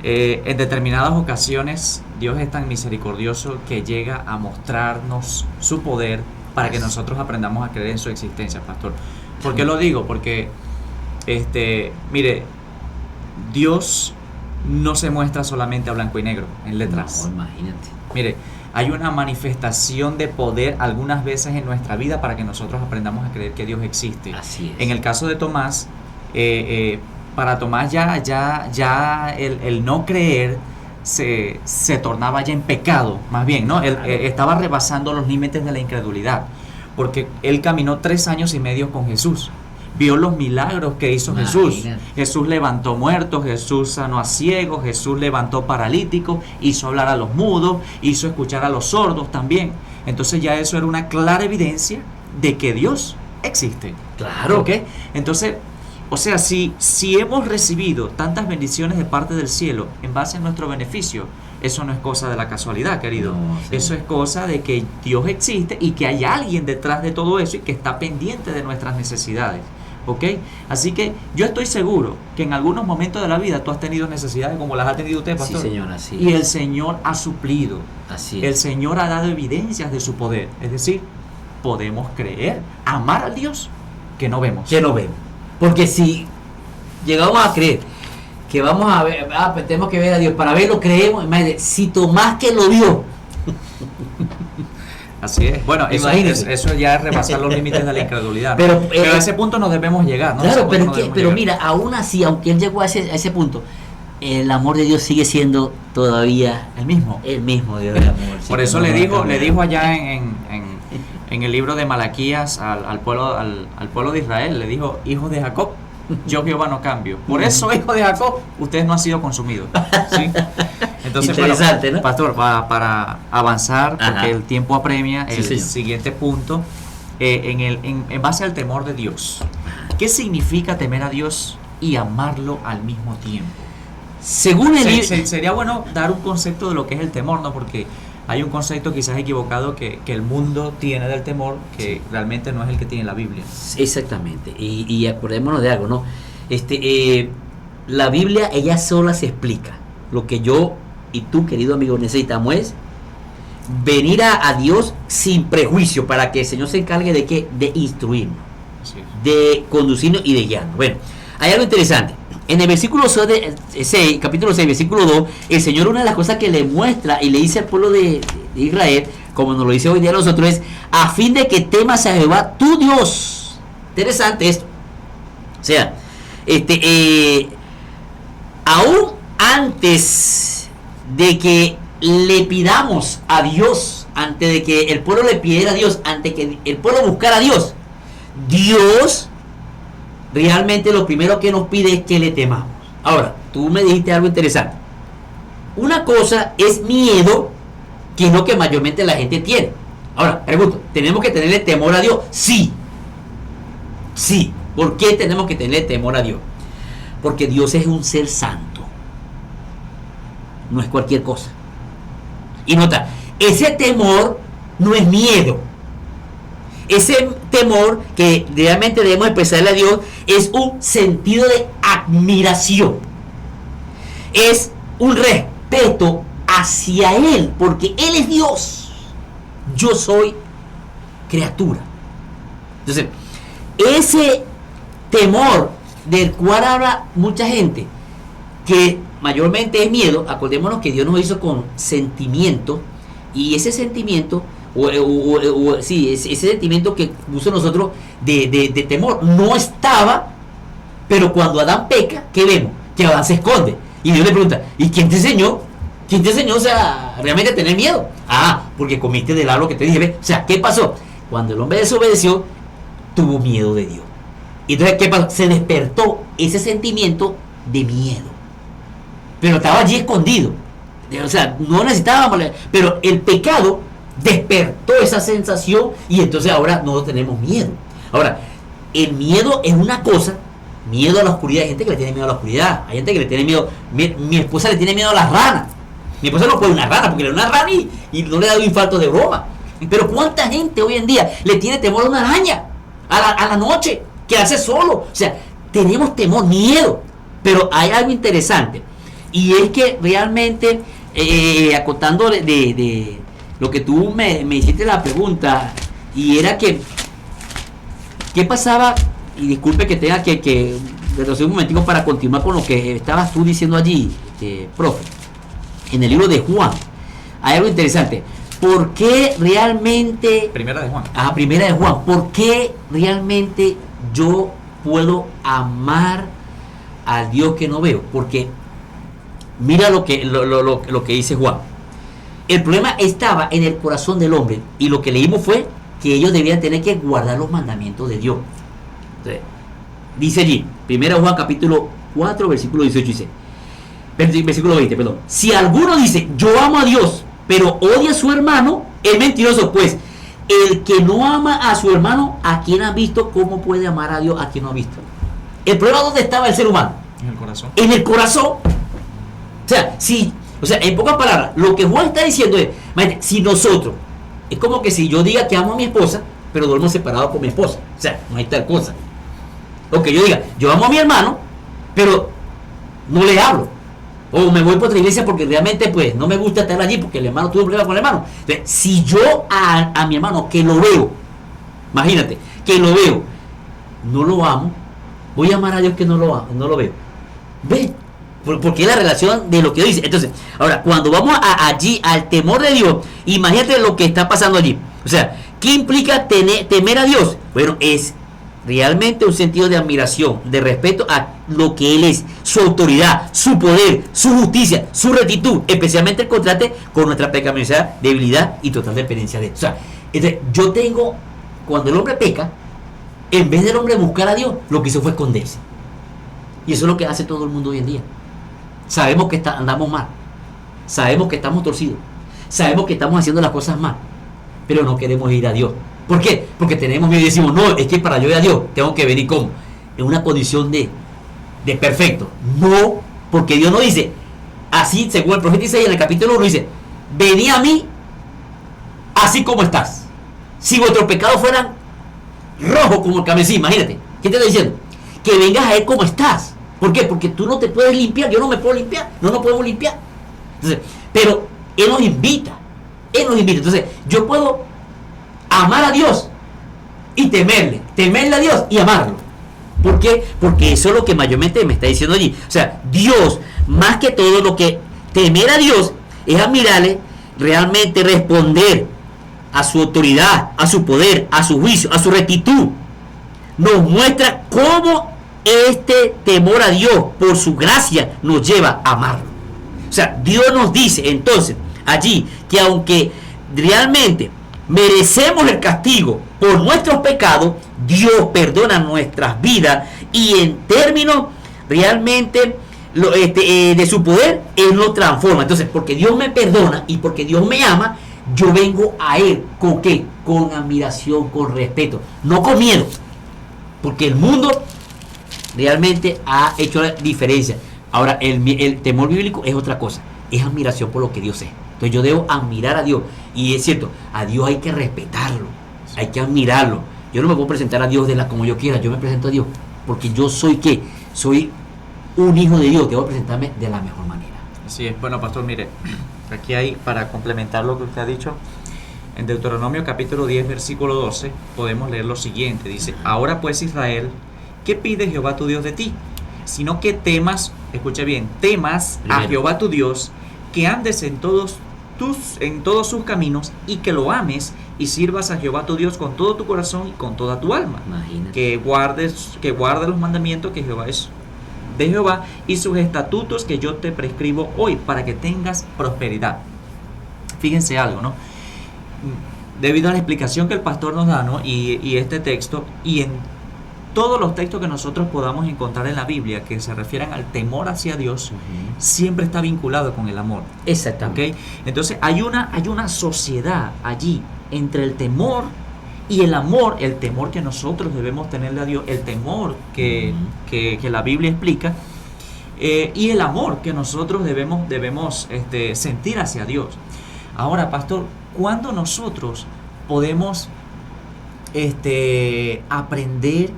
En determinadas ocasiones Dios es tan misericordioso que llega a mostrarnos su poder para que nosotros aprendamos a creer en su existencia, pastor. ¿Por qué lo digo? Porque, mire, Dios no se muestra solamente a blanco y negro, en letras. No, imagínate. Mire, hay una manifestación de poder algunas veces en nuestra vida para que nosotros aprendamos a creer que Dios existe. Así es. En el caso de Tomás, para Tomás ya el no creer se tornaba ya en pecado, más bien, ¿no? Él estaba rebasando los límites de la incredulidad, porque él caminó 3 años y medio con Jesús. Vio los milagros que hizo Jesús. Jesús levantó muertos, Jesús sanó a ciegos, Jesús levantó paralíticos, hizo hablar a los mudos, hizo escuchar a los sordos también. Entonces ya eso era una clara evidencia de que Dios existe. Claro. ¿Ok? Entonces, o sea, si hemos recibido tantas bendiciones de parte del cielo en base a nuestro beneficio, eso no es cosa de la casualidad, querido. No, sí. Eso es cosa de que Dios existe y que hay alguien detrás de todo eso y que está pendiente de nuestras necesidades. ¿Ok? Así que yo estoy seguro que en algunos momentos de la vida tú has tenido necesidades como las ha tenido usted, pastor. Sí, Señor, así Y es. el Señor ha suplido. Así es. El Señor ha dado evidencias de su poder. Es decir, podemos creer, amar al Dios que no vemos. Que no vemos. Porque si llegamos a creer que vamos a ver, pues tenemos que ver a Dios para verlo, creemos. Imagínate, si Tomás que lo vio. Así es. Bueno, eso ya es rebasar los límites de la incredulidad. Pero a ese punto nos debemos llegar, ¿no? Claro, pero mira, aún así, aunque él llegó a ese punto, el amor de Dios sigue siendo todavía el mismo. El mismo Dios del amor. Por eso le dijo allá en el libro de Malaquías al pueblo de Israel, le dijo: hijos de Jacob, yo Jehová no cambio. Por eso, hijos de Jacob, ustedes no han sido consumidos. ¿Sí? Entonces, interesante, bueno, ¿no? pastor, para avanzar, porque Ajá. el tiempo apremia, Sí, el señor. siguiente punto, en base al temor de Dios, ¿qué significa temer a Dios y amarlo al mismo tiempo? Según el libro. Sería bueno dar un concepto de lo que es el temor, ¿no? Porque hay un concepto quizás equivocado que el mundo tiene del temor, que realmente no es el que tiene la Biblia. Exactamente. Y acordémonos de algo, ¿no? La Biblia, ella sola se explica. Lo que yo y tú, querido amigo, necesitamos es venir a Dios sin prejuicio, para que el Señor se encargue de ¿qué? De instruirnos, Así es. de conducirnos y de guiarnos. Bueno, hay algo interesante. En el versículo 6, capítulo 6, versículo 2, el Señor, una de las cosas que le muestra y le dice al pueblo de Israel, como nos lo dice hoy día a nosotros, es a fin de que temas a Jehová tu Dios. Interesante esto. O sea, aún antes de que le pidamos a Dios, antes de que el pueblo le pidiera a Dios, antes de que el pueblo buscara a Dios, Dios realmente lo primero que nos pide es que le temamos. Ahora, tú me dijiste algo interesante. Una cosa es miedo, que es lo que mayormente la gente tiene. Ahora, pregunto, ¿tenemos que tenerle temor a Dios? Sí. Sí. ¿Por qué tenemos que tenerle temor a Dios? Porque Dios es un ser santo. No es cualquier cosa. Y nota, ese temor no es miedo. Ese temor que realmente debemos expresarle a Dios es un sentido de admiración. Es un respeto hacia Él, porque Él es Dios. Yo soy criatura. Entonces, ese temor del cual habla mucha gente, que mayormente es miedo, acordémonos que Dios nos hizo con sentimiento, y ese sentimiento, ese sentimiento que puso nosotros de temor, no estaba, pero cuando Adán peca, ¿qué vemos? Que Adán se esconde, y Dios le pregunta: ¿y quién te enseñó? ¿Quién te enseñó, o sea, realmente a tener miedo? Ah, porque comiste del árbol que te dije, ¿ves? O sea, ¿qué pasó? Cuando el hombre desobedeció, tuvo miedo de Dios. Y entonces, ¿qué pasó? Se despertó ese sentimiento de miedo, pero estaba allí escondido. O sea, no necesitábamos, pero el pecado despertó esa sensación, y entonces ahora no tenemos miedo. Ahora, el miedo es una cosa Miedo a la oscuridad. Hay gente que le tiene miedo a la oscuridad. Hay gente que le tiene miedo. Mi esposa le tiene miedo a las ranas. Mi esposa no puede una rana porque le da una rana y no le da un infarto de broma. Pero ¿cuánta gente hoy en día le tiene temor a una araña? A la noche, quedarse solo. O sea, tenemos temor, miedo. Pero hay algo interesante. Y es que realmente, acotando de lo que tú me hiciste la pregunta, y era que, ¿qué pasaba? Y disculpe que tenga que retroceder un momentico para continuar con lo que estabas tú diciendo allí, profe. En el libro de Juan hay algo interesante. ¿Por qué realmente... Primera de Juan. Primera de Juan. ¿Por qué realmente yo puedo amar al Dios que no veo? Porque mira lo que dice Juan. El problema estaba en el corazón del hombre. Y lo que leímos fue que ellos debían tener que guardar los mandamientos de Dios. Entonces, dice allí, Primera de Juan capítulo 4, versículo 18 dice... Versículo 20, perdón. Si alguno dice, yo amo a Dios, pero odia a su hermano, es mentiroso, pues el que no ama a su hermano, ¿a quien ha visto? ¿Cómo puede amar a Dios a quien no ha visto? El problema, ¿dónde estaba el ser humano? En el corazón. En el corazón. O sea, en pocas palabras, lo que Juan está diciendo es, si nosotros, es como que si yo diga que amo a mi esposa, pero duermo separado con mi esposa. O sea, no hay tal cosa. O que yo diga, yo amo a mi hermano, pero no le hablo. O me voy por otra iglesia porque realmente pues no me gusta estar allí porque el hermano tuvo un problema con el hermano. Entonces, si yo a mi hermano que lo veo, imagínate, que lo veo, no lo amo, voy a amar a Dios que no lo veo. ¿Ve? Porque es la relación de lo que dice. Entonces, ahora, cuando vamos allí al temor de Dios, imagínate lo que está pasando allí. O sea, ¿qué implica temer a Dios? Bueno, es realmente un sentido de admiración, de respeto a lo que Él es, su autoridad, su poder, su justicia, su rectitud, especialmente el contraste con nuestra pecaminosidad, debilidad y total dependencia de Él. O sea, entonces, yo tengo, cuando el hombre peca, en vez del hombre buscar a Dios, lo que hizo fue esconderse. Y eso es lo que hace todo el mundo hoy en día. Sabemos que andamos mal, sabemos que estamos torcidos, sabemos que estamos haciendo las cosas mal, pero no queremos ir a Dios. ¿Por qué? Porque tenemos miedo y decimos, no, es que para yo ir a Dios tengo que venir como en una condición de perfecto. No, porque Dios no dice, así según el profeta Isaías en el capítulo 1 dice, venid a mí así como estás. Si vuestros pecados fueran rojos como el carmesí, imagínate, ¿qué te está diciendo? Que vengas a Él como estás. ¿Por qué? Porque tú no te puedes limpiar, yo no me puedo limpiar, no nos podemos limpiar. Entonces, pero Él nos invita. Entonces, yo puedo amar a Dios y temerle a Dios y amarlo. ¿Por qué? Porque eso es lo que mayormente me está diciendo allí. O sea, Dios, más que todo, lo que temer a Dios es admirarle, realmente responder a su autoridad, a su poder, a su juicio, a su rectitud. Nos muestra cómo este temor a Dios, por su gracia, nos lleva a amarlo. O sea, Dios nos dice entonces allí que aunque realmente merecemos el castigo por nuestros pecados, Dios perdona nuestras vidas y en términos realmente de su poder, Él nos transforma. Entonces, porque Dios me perdona y porque Dios me ama, yo vengo a Él. ¿Con qué? Con admiración, con respeto, no con miedo. Porque el mundo realmente ha hecho la diferencia. Ahora, el temor bíblico es otra cosa. Es admiración por lo que Dios es. Entonces yo debo admirar a Dios. Y es cierto, a Dios hay que respetarlo. Hay que admirarlo. Yo no me puedo presentar a Dios como yo quiera. Yo me presento a Dios porque yo soy ¿qué? Soy un hijo de Dios. Debo presentarme de la mejor manera. Así es. Bueno, pastor, mire, aquí hay, para complementar lo que usted ha dicho, en Deuteronomio capítulo 10, versículo 12, podemos leer lo siguiente. Dice, ahora pues Israel, ¿qué pide Jehová tu Dios de ti? Sino que temas, escucha bien, temas a Jehová tu Dios, que andes en todos sus caminos y que lo ames y sirvas a Jehová tu Dios con todo tu corazón y con toda tu alma. Imagínate. Que guardes los mandamientos que Jehová es de Jehová y sus estatutos que yo te prescribo hoy para que tengas prosperidad. Fíjense algo, ¿no? Debido a la explicación que el pastor nos da, ¿no? y este texto, y en todos los textos que nosotros podamos encontrar en la Biblia que se refieran al temor hacia Dios, siempre está vinculado con el amor. Exactamente. ¿Okay? Entonces hay una sociedad allí entre el temor Y el amor, el temor que nosotros debemos tenerle a Dios, el temor que la Biblia explica, y el amor que nosotros debemos sentir hacia Dios. Ahora, pastor, ¿cuándo nosotros podemos aprender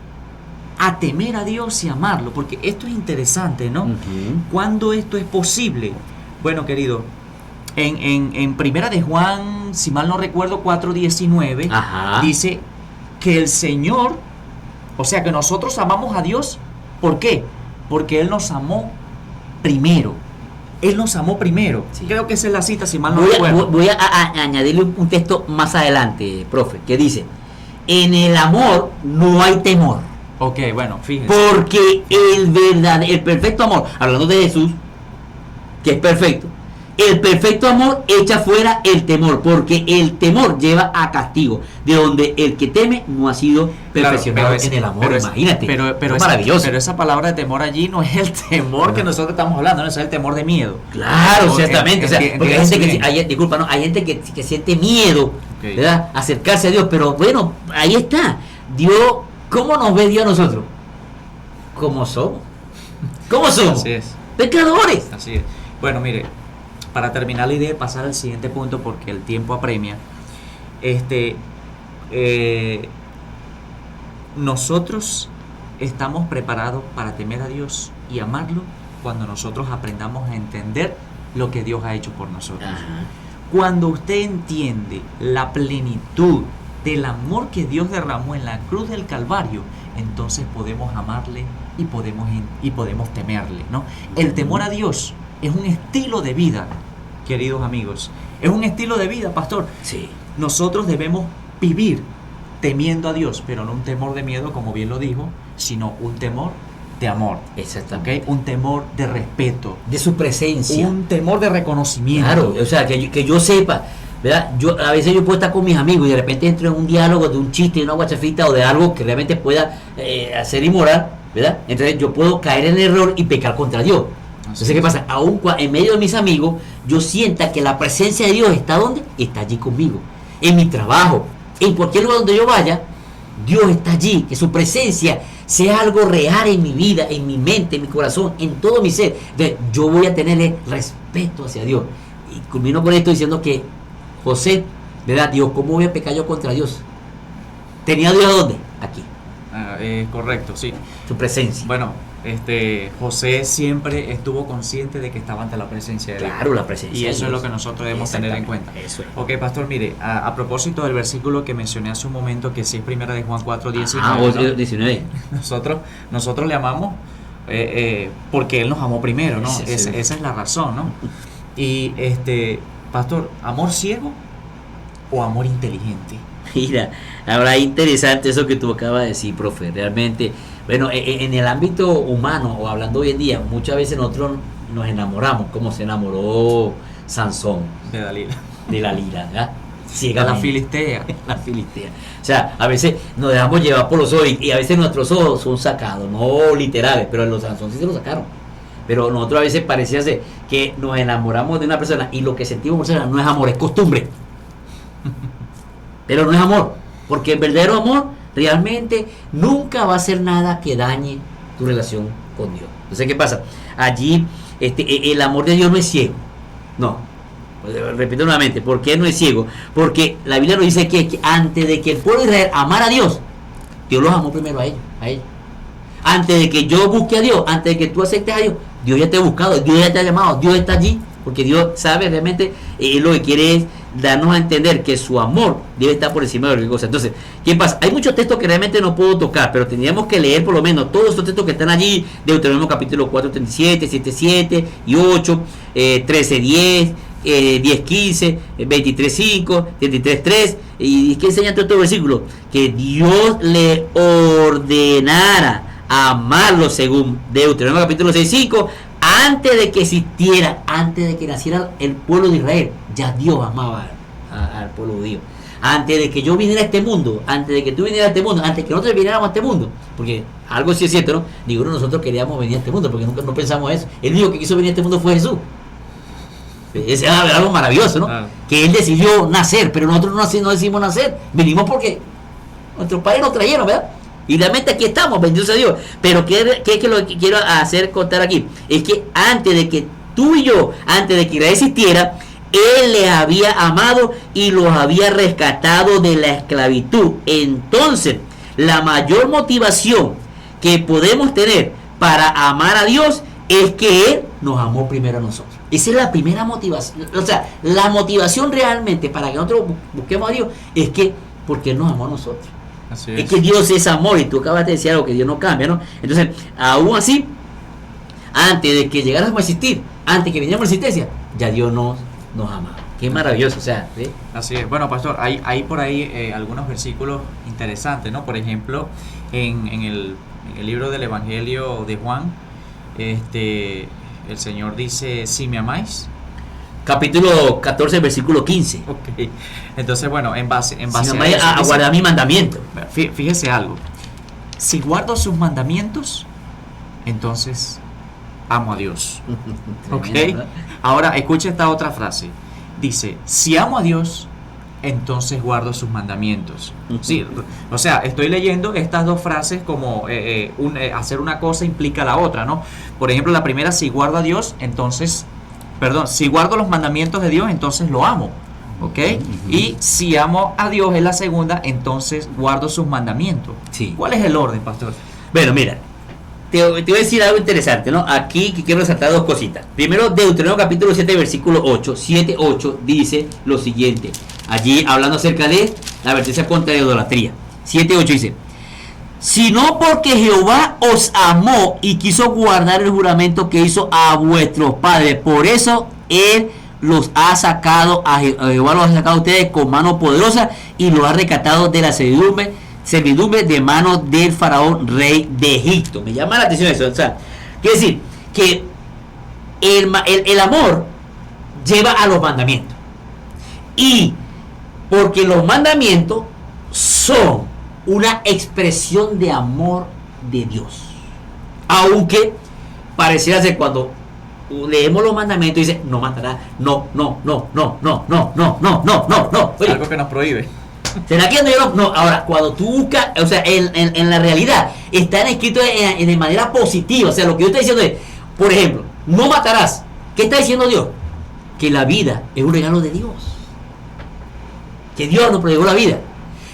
a temer a Dios y amarlo? Porque esto es interesante, ¿no? ¿Cuándo esto es posible? Bueno, querido, en Primera de Juan, si mal no recuerdo, 4:19, dice que el Señor, o sea, que nosotros amamos a Dios. ¿Por qué? Porque Él nos amó primero. Él nos amó primero. Sí. Creo que esa es la cita, si mal no recuerdo. Voy a añadirle un texto más adelante, profe, que dice: en el amor no hay temor. Ok, bueno, fíjense. Porque el perfecto amor, hablando de Jesús, que es perfecto, el perfecto amor echa fuera el temor, porque el temor lleva a castigo, de donde el que teme no ha sido perfeccionado en el amor. Imagínate, pero es maravilloso. Pero esa palabra de temor allí no es el temor que nosotros estamos hablando, no es el temor de miedo. Claro, ciertamente. Porque hay gente hay gente que siente miedo, ¿verdad?, acercarse a Dios, pero bueno, ahí está. Dios, ¿cómo nos ve Dios a nosotros? ¿Cómo somos? ¿Cómo somos? Así es. Pecadores. Así es. Bueno, mire, para terminar la idea de pasar al siguiente punto, porque el tiempo apremia, nosotros estamos preparados para temer a Dios y amarlo cuando nosotros aprendamos a entender lo que Dios ha hecho por nosotros. Cuando usted entiende la plenitud del amor que Dios derramó en la cruz del Calvario, entonces podemos amarle y podemos temerle, ¿no? El temor a Dios es un estilo de vida, queridos amigos. Es un estilo de vida, pastor. Sí. Nosotros debemos vivir temiendo a Dios, pero no un temor de miedo, como bien lo dijo, sino un temor de amor. Exactamente. ¿Okay? Un temor de respeto. De su presencia. Un temor de reconocimiento. Claro, o sea, que yo sepa, ¿verdad? A veces yo puedo estar con mis amigos y de repente entro en un diálogo de un chiste, de una guachafita o de algo que realmente pueda hacer inmoral, ¿verdad? Entonces yo puedo caer en el error y pecar contra Dios. Entonces, ¿qué pasa? Aún en medio de mis amigos, yo sienta que la presencia de Dios está ¿dónde? Está allí conmigo. En mi trabajo, en cualquier lugar donde yo vaya, Dios está allí. Que su presencia sea algo real en mi vida, en mi mente, en mi corazón, en todo mi ser. Entonces, yo voy a tenerle respeto hacia Dios. Y culmino con esto diciendo que José, ¿verdad? Dios, ¿cómo voy a pecar yo contra Dios? ¿Tenía Dios dónde? Aquí. Correcto, sí. Su presencia. Bueno, José siempre estuvo consciente de que estaba ante la presencia de Dios. Claro, la presencia. Y eso es lo que nosotros debemos tener en cuenta. Eso es. Ok, pastor, mire, a propósito del versículo que mencioné hace un momento, que sí es Primera de Juan 4:19. ¿no? 19. Nosotros le amamos porque Él nos amó primero, ¿no? Sí. Esa es la razón, ¿no? Y pastor, ¿amor ciego o amor inteligente? Mira, ahora interesante eso que tú acabas de decir, profe. Realmente, bueno, en el ámbito humano, o hablando hoy en día, muchas veces nosotros nos enamoramos, como se enamoró Sansón de Dalila, ¿verdad? Ciegamente. La Filistea. La Filistea. O sea, a veces nos dejamos llevar por los ojos y a veces nuestros ojos son sacados, no literales, pero en los Sansón sí se los sacaron. Pero nosotros a veces parecía ser que nos enamoramos de una persona y lo que sentimos por persona no es amor, es costumbre. Pero no es amor, porque el verdadero amor realmente nunca va a hacer nada que dañe tu relación con Dios. Entonces, ¿qué pasa? Allí el amor de Dios no es ciego. No. Repito nuevamente, ¿por qué no es ciego? Porque la Biblia nos dice que antes de que el pueblo de Israel amara a Dios, Dios los amó primero a ellos. Antes de que yo busque a Dios, antes de que tú aceptes a Dios, Dios ya te ha buscado, Dios ya te ha llamado, Dios está allí, porque Dios sabe realmente, lo que quiere es darnos a entender que su amor debe estar por encima de cualquier cosa. Entonces, ¿qué pasa? Hay muchos textos que realmente no puedo tocar, pero tendríamos que leer por lo menos todos estos textos que están allí, Deuteronomio capítulo 4, 37, 7, 7 y 8, 13, 10, 10, 15, 23, 5, 33, 3, y ¿qué enseña todo este versículo? Que Dios le ordenara amarlo según Deuteronomio capítulo 6, 5, antes de que existiera, antes de que naciera el pueblo de Israel, ya Dios amaba al pueblo judío. Antes de que yo viniera a este mundo, antes de que tú vinieras a este mundo, antes de que nosotros viniéramos a este mundo, porque algo sí es cierto, ¿no? Ninguno de nosotros queríamos venir a este mundo, porque nunca no pensamos eso. El único que quiso venir a este mundo fue Jesús. Ese es algo maravilloso, ¿no? Que Él decidió nacer, pero nosotros no decidimos nacer. Venimos porque Nuestros padres nos trajeron, ¿verdad? Y realmente aquí estamos, bendito sea Dios. Pero ¿qué es lo que quiero hacer contar aquí? Es que antes de que tú y yo, antes de que Israel existiera, Él les había amado y los había rescatado de la esclavitud. Entonces, la mayor motivación que podemos tener para amar a Dios es que Él nos amó primero a nosotros. Esa es la primera motivación. O sea, la motivación realmente para que nosotros busquemos a Dios es que porque Él nos amó a nosotros. Así Es que Dios es amor y tú acabas de decir algo que Dios no cambia, ¿no? Entonces, aún así, antes de que llegáramos a existir, antes que viniéramos a la existencia, ya Dios nos amaba. Qué maravilloso, o sea, ¿sí? Así es. Bueno, pastor, hay por ahí algunos versículos interesantes, ¿no? Por ejemplo, en el libro del Evangelio de Juan, el Señor dice, si me amáis. Capítulo 14, versículo 15. Ok. Entonces, bueno, en base Si me a amáis, eso, a dice, guardar mi mandamiento. fíjese algo. Si guardo sus mandamientos, entonces amo a Dios. Ok. Ahora, escucha esta otra frase. Dice, si amo a Dios, entonces guardo sus mandamientos. Sí, o sea, estoy leyendo estas dos frases como hacer una cosa implica la otra, ¿no? Por ejemplo, la primera, si guardo a Dios, entonces, si guardo los mandamientos de Dios, entonces lo amo. ¿Ok? Y si amo a Dios es la segunda, entonces guardo sus mandamientos. Sí. ¿Cuál es el orden, pastor? Bueno, mira, te voy a decir algo interesante, ¿no? Aquí que quiero resaltar dos cositas. Primero, Deuteronomio capítulo 7, versículo 8. 7, 8 dice lo siguiente. Allí hablando acerca de la advertencia contra la idolatría. 7, 8 dice, sino porque Jehová os amó y quiso guardar el juramento que hizo a vuestros padres. Por eso Él los ha sacado, a Jehová los ha sacado a ustedes con mano poderosa y los ha rescatado de la servidumbre de manos del faraón rey de Egipto. Me llama la atención eso. O sea, quiere decir que el amor lleva a los mandamientos. Y porque los mandamientos son una expresión de amor de Dios. Aunque pareciera ser cuando leemos los mandamientos y dice, no matarás, no. Oye, Algo que nos prohíbe. ¿será que no? Ahora, cuando tú buscas, o sea, en la realidad, están escritos de manera positiva. O sea, lo que yo estoy diciendo es, por ejemplo, no matarás. ¿Qué está diciendo Dios? Que la vida es un regalo de Dios. Que Dios nos prohibió la vida.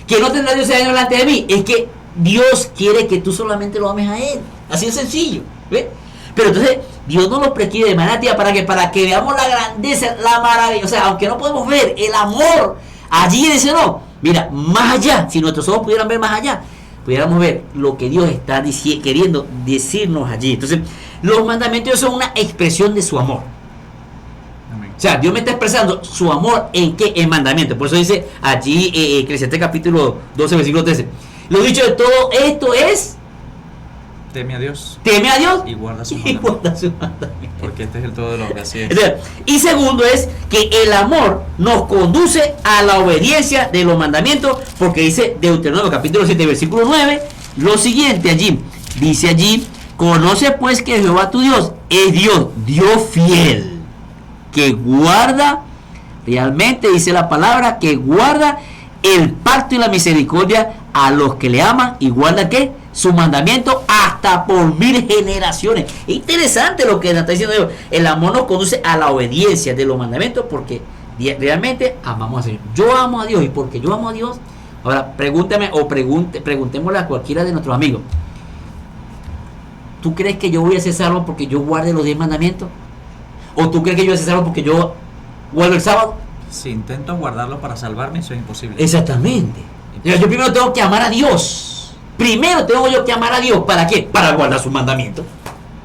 Que no tendrá Dios años delante de mí. Es que Dios quiere que tú solamente lo ames a Él. Así de sencillo. ¿Ves? Pero entonces, Dios no lo prescribe de manera activa para que veamos la grandeza, la maravilla. O sea, aunque no podemos ver el amor allí en ese no. Mira, más allá, si nuestros ojos pudieran ver más allá, pudiéramos ver lo que Dios está queriendo decirnos allí. Entonces, los mandamientos son una expresión de su amor. Amén. O sea, Dios me está expresando su amor en qué? En mandamientos. Por eso dice allí, Eclesiastés capítulo 12, versículo 13. Lo dicho de todo esto es, Teme a Dios teme a Dios y guarda sus y mandamientos. guarda sus mandamientos. Porque este es el todo de lo que así es. Entonces, y segundo es que el amor nos conduce a la obediencia de los mandamientos, porque dice Deuteronomio capítulo 7, versículo 9, lo siguiente allí, dice allí, conoce pues que Jehová tu Dios es Dios fiel, que guarda, realmente dice la palabra, que guarda el pacto y la misericordia a los que le aman y guarda ¿qué? Su mandamiento hasta por 1000 generaciones. Es interesante lo que nos está diciendo Dios. El amor nos conduce a la obediencia de los mandamientos porque realmente amamos a Dios. Yo amo a Dios y porque yo amo a Dios. Ahora preguntémosle a cualquiera de nuestros amigos. ¿Tú crees que yo voy a ser salvo porque yo guarde los 10 mandamientos? ¿O tú crees que yo voy a ser salvo porque yo guardo el sábado? Si intento guardarlo para salvarme, eso es imposible. Exactamente. Yo primero tengo que amar a Dios. Primero tengo yo que amar a Dios. ¿Para qué? Para guardar sus mandamientos.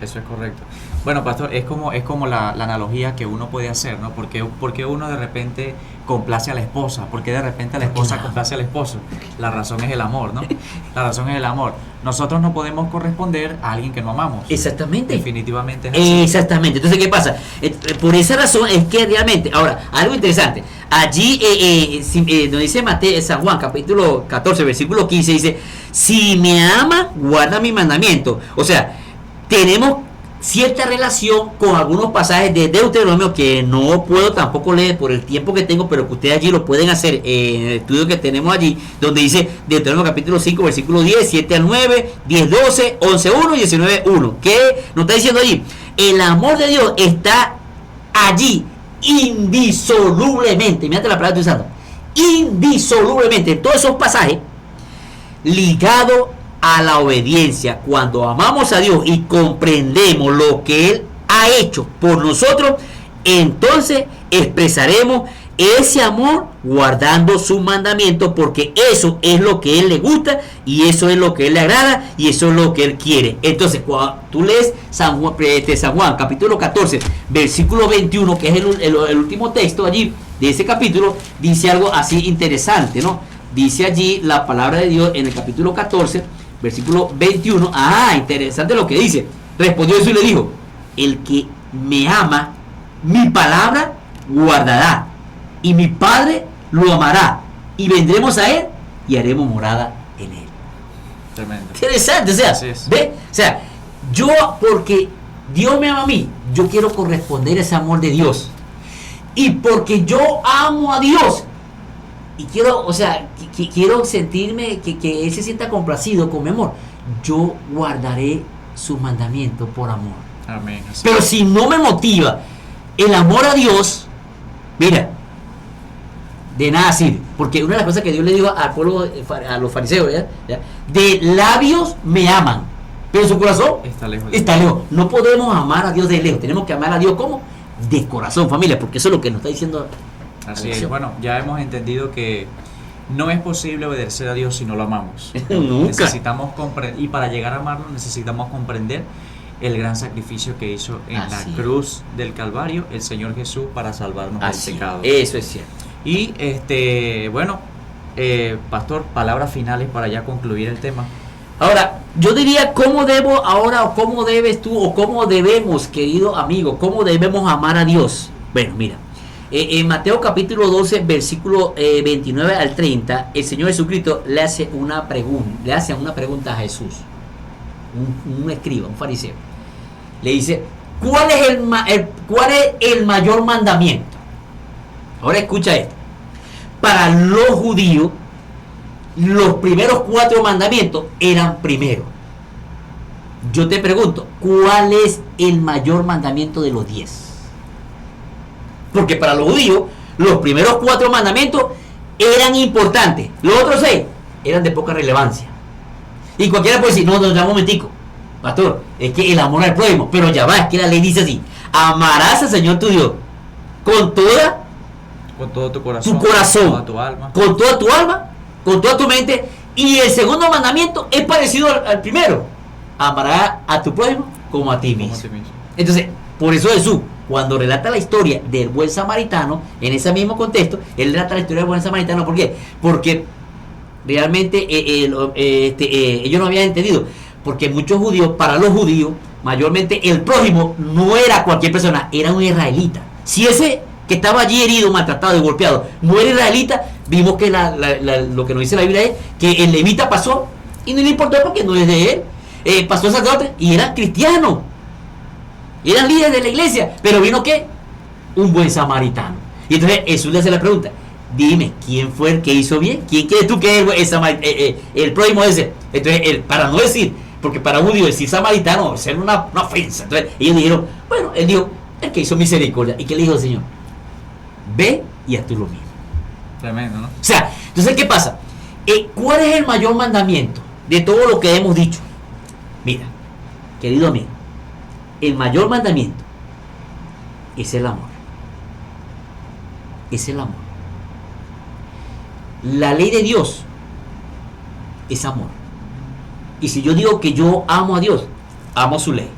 Eso es correcto. Bueno, pastor, es como la analogía que uno puede hacer, ¿no? Porque uno de repente complace a la esposa, porque de repente la esposa complace al esposo. La razón es el amor, ¿no? La razón es el amor. Nosotros no podemos corresponder a alguien que no amamos. Exactamente. Definitivamente es así. Exactamente. Entonces, ¿qué pasa? Por esa razón es que realmente, ahora, algo interesante. Allí, donde dice Mateo, San Juan, capítulo 14, versículo 15, dice, si me ama, guarda mi mandamiento. O sea, cierta relación con algunos pasajes de Deuteronomio que no puedo tampoco leer por el tiempo que tengo, pero que ustedes allí lo pueden hacer en el estudio que tenemos allí, donde dice Deuteronomio capítulo 5, versículo 10, 7 al 9, 10, 12, 11, 1 y 19, 1. ¿Qué nos está diciendo allí? El amor de Dios está allí indisolublemente. Mírate la palabra que estoy usando. Indisolublemente. En todos esos pasajes ligado a la obediencia. Cuando amamos a Dios y comprendemos lo que Él ha hecho por nosotros, entonces expresaremos ese amor guardando sus mandamientos, porque eso es lo que a Él le gusta y eso es lo que a Él le agrada y eso es lo que Él quiere. Entonces, cuando tú lees San Juan capítulo 14, versículo 21, que es el último texto allí de ese capítulo, dice algo así interesante, ¿no? Dice allí la palabra de Dios en el capítulo 14, versículo 21. Interesante lo que dice. Respondió Jesús y le dijo: el que me ama, mi palabra guardará, y mi Padre lo amará, y vendremos a Él y haremos morada en Él. Tremendo. Interesante, o sea, ¿ve? O sea, yo, porque Dios me ama a mí, yo quiero corresponder a ese amor de Dios. Y porque yo amo a Dios, y quiero, o sea, quiero sentirme, que Él se sienta complacido con mi amor, yo guardaré sus mandamientos por amor. Amén. Pero si no me motiva el amor a Dios, mira, de nada sirve. Porque una de las cosas que Dios le dijo al pueblo, a los fariseos, ¿ya? De labios me aman, pero su corazón está lejos. Está lejos. No podemos amar a Dios de lejos, tenemos que amar a Dios como de corazón, familia, porque eso es lo que nos está diciendo. Así es. Bueno, ya hemos entendido que no es posible obedecer a Dios si no lo amamos. Nunca. Necesitamos comprender, y para llegar a amarlo necesitamos comprender el gran sacrificio que hizo en Así la cruz del Calvario el Señor Jesús para salvarnos Así, del pecado. eso es cierto. Y bueno, pastor, palabras finales para ya concluir el tema. Ahora, yo diría, ¿cómo debo ahora, o cómo debes tú, o cómo debemos, querido amigo, cómo debemos amar a Dios? Bueno, mira, en Mateo capítulo 12, versículo 29 al 30, el Señor Jesucristo le hace una pregunta a Jesús, un escriba, un fariseo. Le dice: ¿cuál es el mayor mandamiento? Ahora escucha esto. Para los judíos, los primeros 4 mandamientos eran primero. Yo te pregunto, ¿cuál es el mayor mandamiento de los 10? Porque para los judíos, los primeros 4 mandamientos eran importantes. Los otros 6 eran de poca relevancia. Y cualquiera puede decir: no, ya un momentico, pastor, es que el amor al prójimo. Pero ya va, es que la ley dice así: amarás al Señor tu Dios con todo tu corazón, con toda tu alma, con toda tu mente. Y el segundo mandamiento es parecido al primero: amarás a tu prójimo como a ti mismo. Entonces, por eso Jesús, cuando relata la historia del buen samaritano, en ese mismo contexto, él relata la historia del buen samaritano. ¿Por qué? Porque realmente ellos no habían entendido. Porque muchos judíos, para los judíos, mayormente el prójimo no era cualquier persona, era un israelita. Si ese que estaba allí herido, maltratado y golpeado no era israelita, vimos que lo que nos dice la Biblia es que el levita pasó y no le importó porque no es de él. Pasó el sacerdote y eran cristianos, eran líderes de la iglesia, pero vino ¿qué? Un buen samaritano. Y entonces Jesús le hace la pregunta: dime, ¿quién fue el que hizo bien? ¿Quién crees tú que es el prójimo ese? Entonces, para no decir, porque para un judío decir samaritano es ser una ofensa. Entonces ellos dijeron, bueno, él dijo: el que hizo misericordia. ¿Y qué le dijo el Señor? Ve y haz tú lo mismo. Tremendo, ¿no? O sea, entonces, ¿qué pasa? ¿Cuál es el mayor mandamiento de todo lo que hemos dicho? Mira, querido amigo, el mayor mandamiento es el amor. Es el amor. La ley de Dios es amor. Y si yo digo que yo amo a Dios, amo su ley.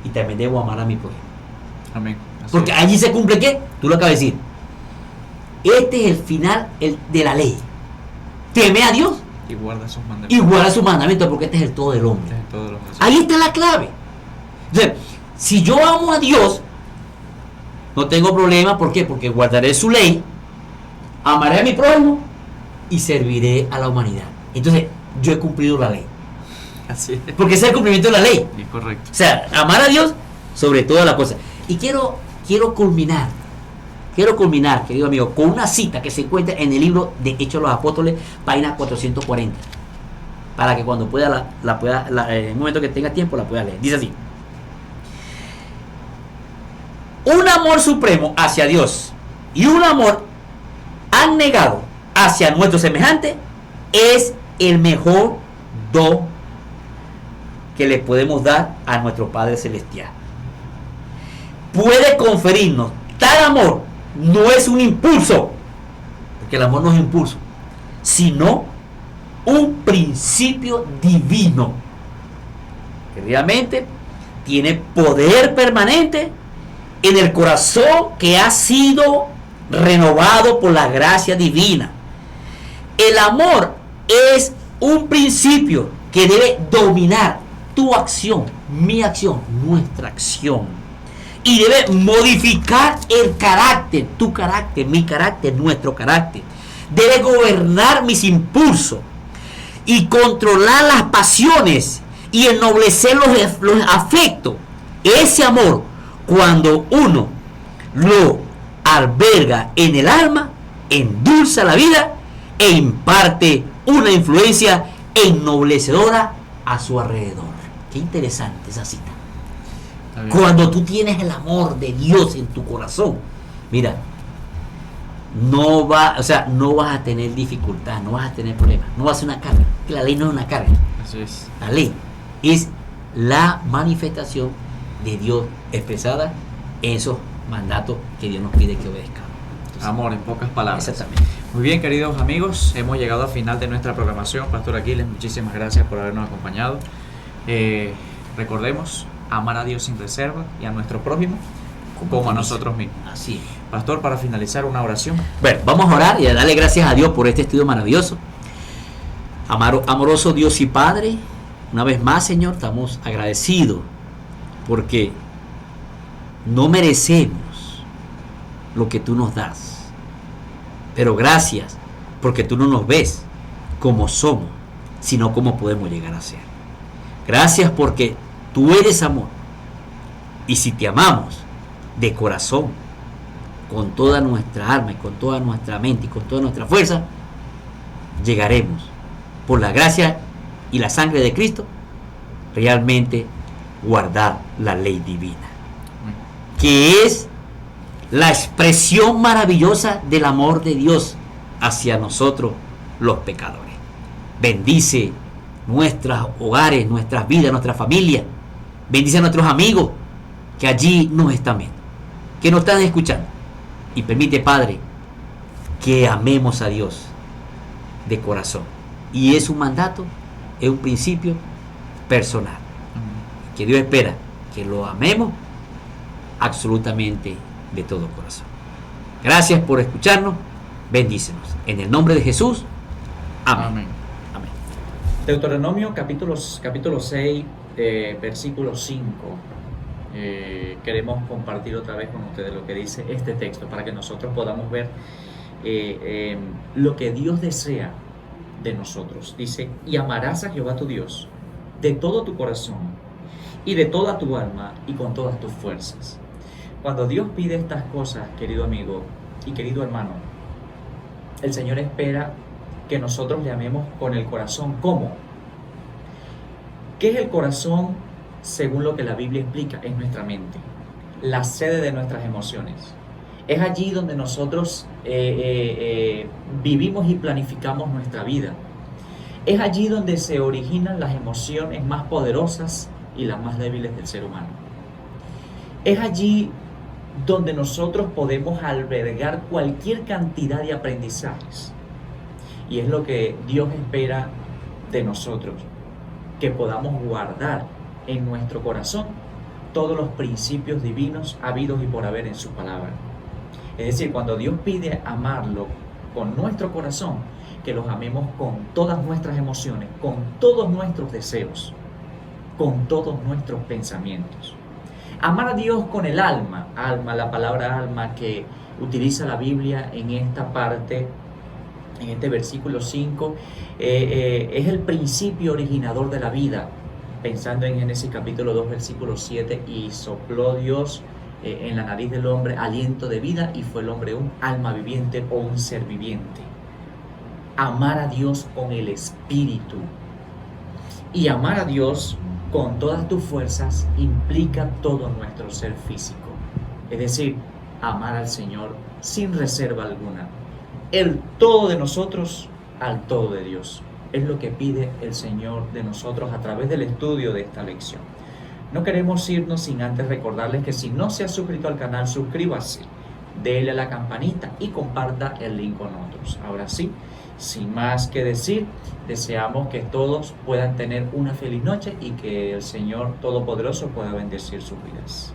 Y también debo amar a mi prójimo. Amén. Así Porque es. allí se cumple ¿qué? Tú lo acabas de decir. Este es el final de la ley. Teme a Dios Y guarda sus y mandamientos. guarda sus mandamientos, porque este es el todo del hombre. Este es todo lo que Ahí está la clave. Entonces, si yo amo a Dios, no tengo problema. ¿Por qué? Porque guardaré su ley, amaré a mi prójimo y serviré a la humanidad. Entonces, yo he cumplido la ley. Así es. Porque ese es el cumplimiento de la ley. Sí, correcto. O sea, amar a Dios sobre todas las cosas. Y quiero culminar, querido amigo, con una cita que se encuentra en el libro de Hechos de los Apóstoles, página 440. Para que cuando pueda, en un momento que tenga tiempo, la pueda leer. Dice así: un amor supremo hacia Dios y un amor abnegado hacia nuestro semejante es el mejor don que le podemos dar a nuestro Padre Celestial. Puede conferirnos tal amor, no es un impulso, porque el amor no es impulso, sino un principio divino que realmente tiene poder permanente en el corazón que ha sido renovado por la gracia divina. El amor es un principio que debe dominar tu acción, mi acción, nuestra acción, y debe modificar el carácter, tu carácter, mi carácter, nuestro carácter. Debe gobernar mis impulsos y controlar las pasiones y ennoblecer los afectos. Ese amor, cuando uno lo alberga en el alma, endulza la vida e imparte una influencia ennoblecedora a su alrededor. Qué interesante esa cita. Cuando tú tienes el amor de Dios en tu corazón, mira, no vas a tener dificultad, no vas a tener problemas, no va a ser una carga. Que la ley no es una carga. Así es. La ley es la manifestación de Dios expresada en esos mandatos que Dios nos pide que obedezcamos. Entonces, amor, en pocas palabras. Exactamente. Muy bien, queridos amigos, hemos llegado al final de nuestra programación. Pastor Aquiles, muchísimas gracias por habernos acompañado. Recordemos amar a Dios sin reserva y a nuestro prójimo como a nosotros mismos. Así es. Pastor, para finalizar, una oración. Bueno, vamos a orar y a darle gracias a Dios por este estudio maravilloso. Amoroso Dios y Padre, una vez más, Señor, estamos agradecidos porque no merecemos lo que tú nos das. Pero gracias porque tú no nos ves como somos, sino como podemos llegar a ser. Gracias porque tú eres amor. Y si te amamos de corazón, con toda nuestra alma y con toda nuestra mente y con toda nuestra fuerza, llegaremos, por la gracia y la sangre de Cristo, realmente guardar la ley divina, que es la expresión maravillosa del amor de Dios hacia nosotros los pecadores. Bendice nuestros hogares, nuestras vidas, nuestra familia. Bendice a nuestros amigos que allí nos están viendo, que nos están escuchando. Y permite, Padre, que amemos a Dios de corazón. Y es un mandato, es un principio personal, que Dios espera que lo amemos absolutamente de todo corazón. Gracias por escucharnos. Bendícenos. En el nombre de Jesús. Amén. Amén. Amén. Deuteronomio capítulo 6, versículo 5. Queremos compartir otra vez con ustedes lo que dice este texto para que nosotros podamos ver lo que Dios desea de nosotros. Dice: y amarás a Jehová tu Dios de todo tu corazón y de toda tu alma y con todas tus fuerzas. Cuando Dios pide estas cosas, querido amigo y querido hermano, el Señor espera que nosotros le amemos con el corazón. ¿Cómo? ¿Qué es el corazón? Según lo que la Biblia explica, es nuestra mente, la sede de nuestras emociones. Es allí donde nosotros vivimos y planificamos nuestra vida. Es allí donde se originan las emociones más poderosas y las más débiles del ser humano. Es allí donde nosotros podemos albergar cualquier cantidad de aprendizajes. Y es lo que Dios espera de nosotros, que podamos guardar en nuestro corazón todos los principios divinos habidos y por haber en su palabra. Es decir, cuando Dios pide amarlo con nuestro corazón, que los amemos con todas nuestras emociones, con todos nuestros deseos, con todos nuestros pensamientos. Amar a Dios con el alma, la palabra alma que utiliza la Biblia en esta parte, en este versículo 5, es el principio originador de la vida. pensando en Génesis capítulo 2, versículo 7, y sopló Dios en la nariz del hombre aliento de vida, y fue el hombre un alma viviente o un ser viviente. Amar a Dios con el espíritu y amar a Dios con todas tus fuerzas implica todo nuestro ser físico. Es decir, amar al Señor sin reserva alguna. El todo de nosotros al todo de Dios. Es lo que pide el Señor de nosotros a través del estudio de esta lección. No queremos irnos sin antes recordarles que si no se ha suscrito al canal, suscríbase, déle a la campanita y comparta el link con otros. Ahora sí, sin más que decir, deseamos que todos puedan tener una feliz noche y que el Señor Todopoderoso pueda bendecir sus vidas.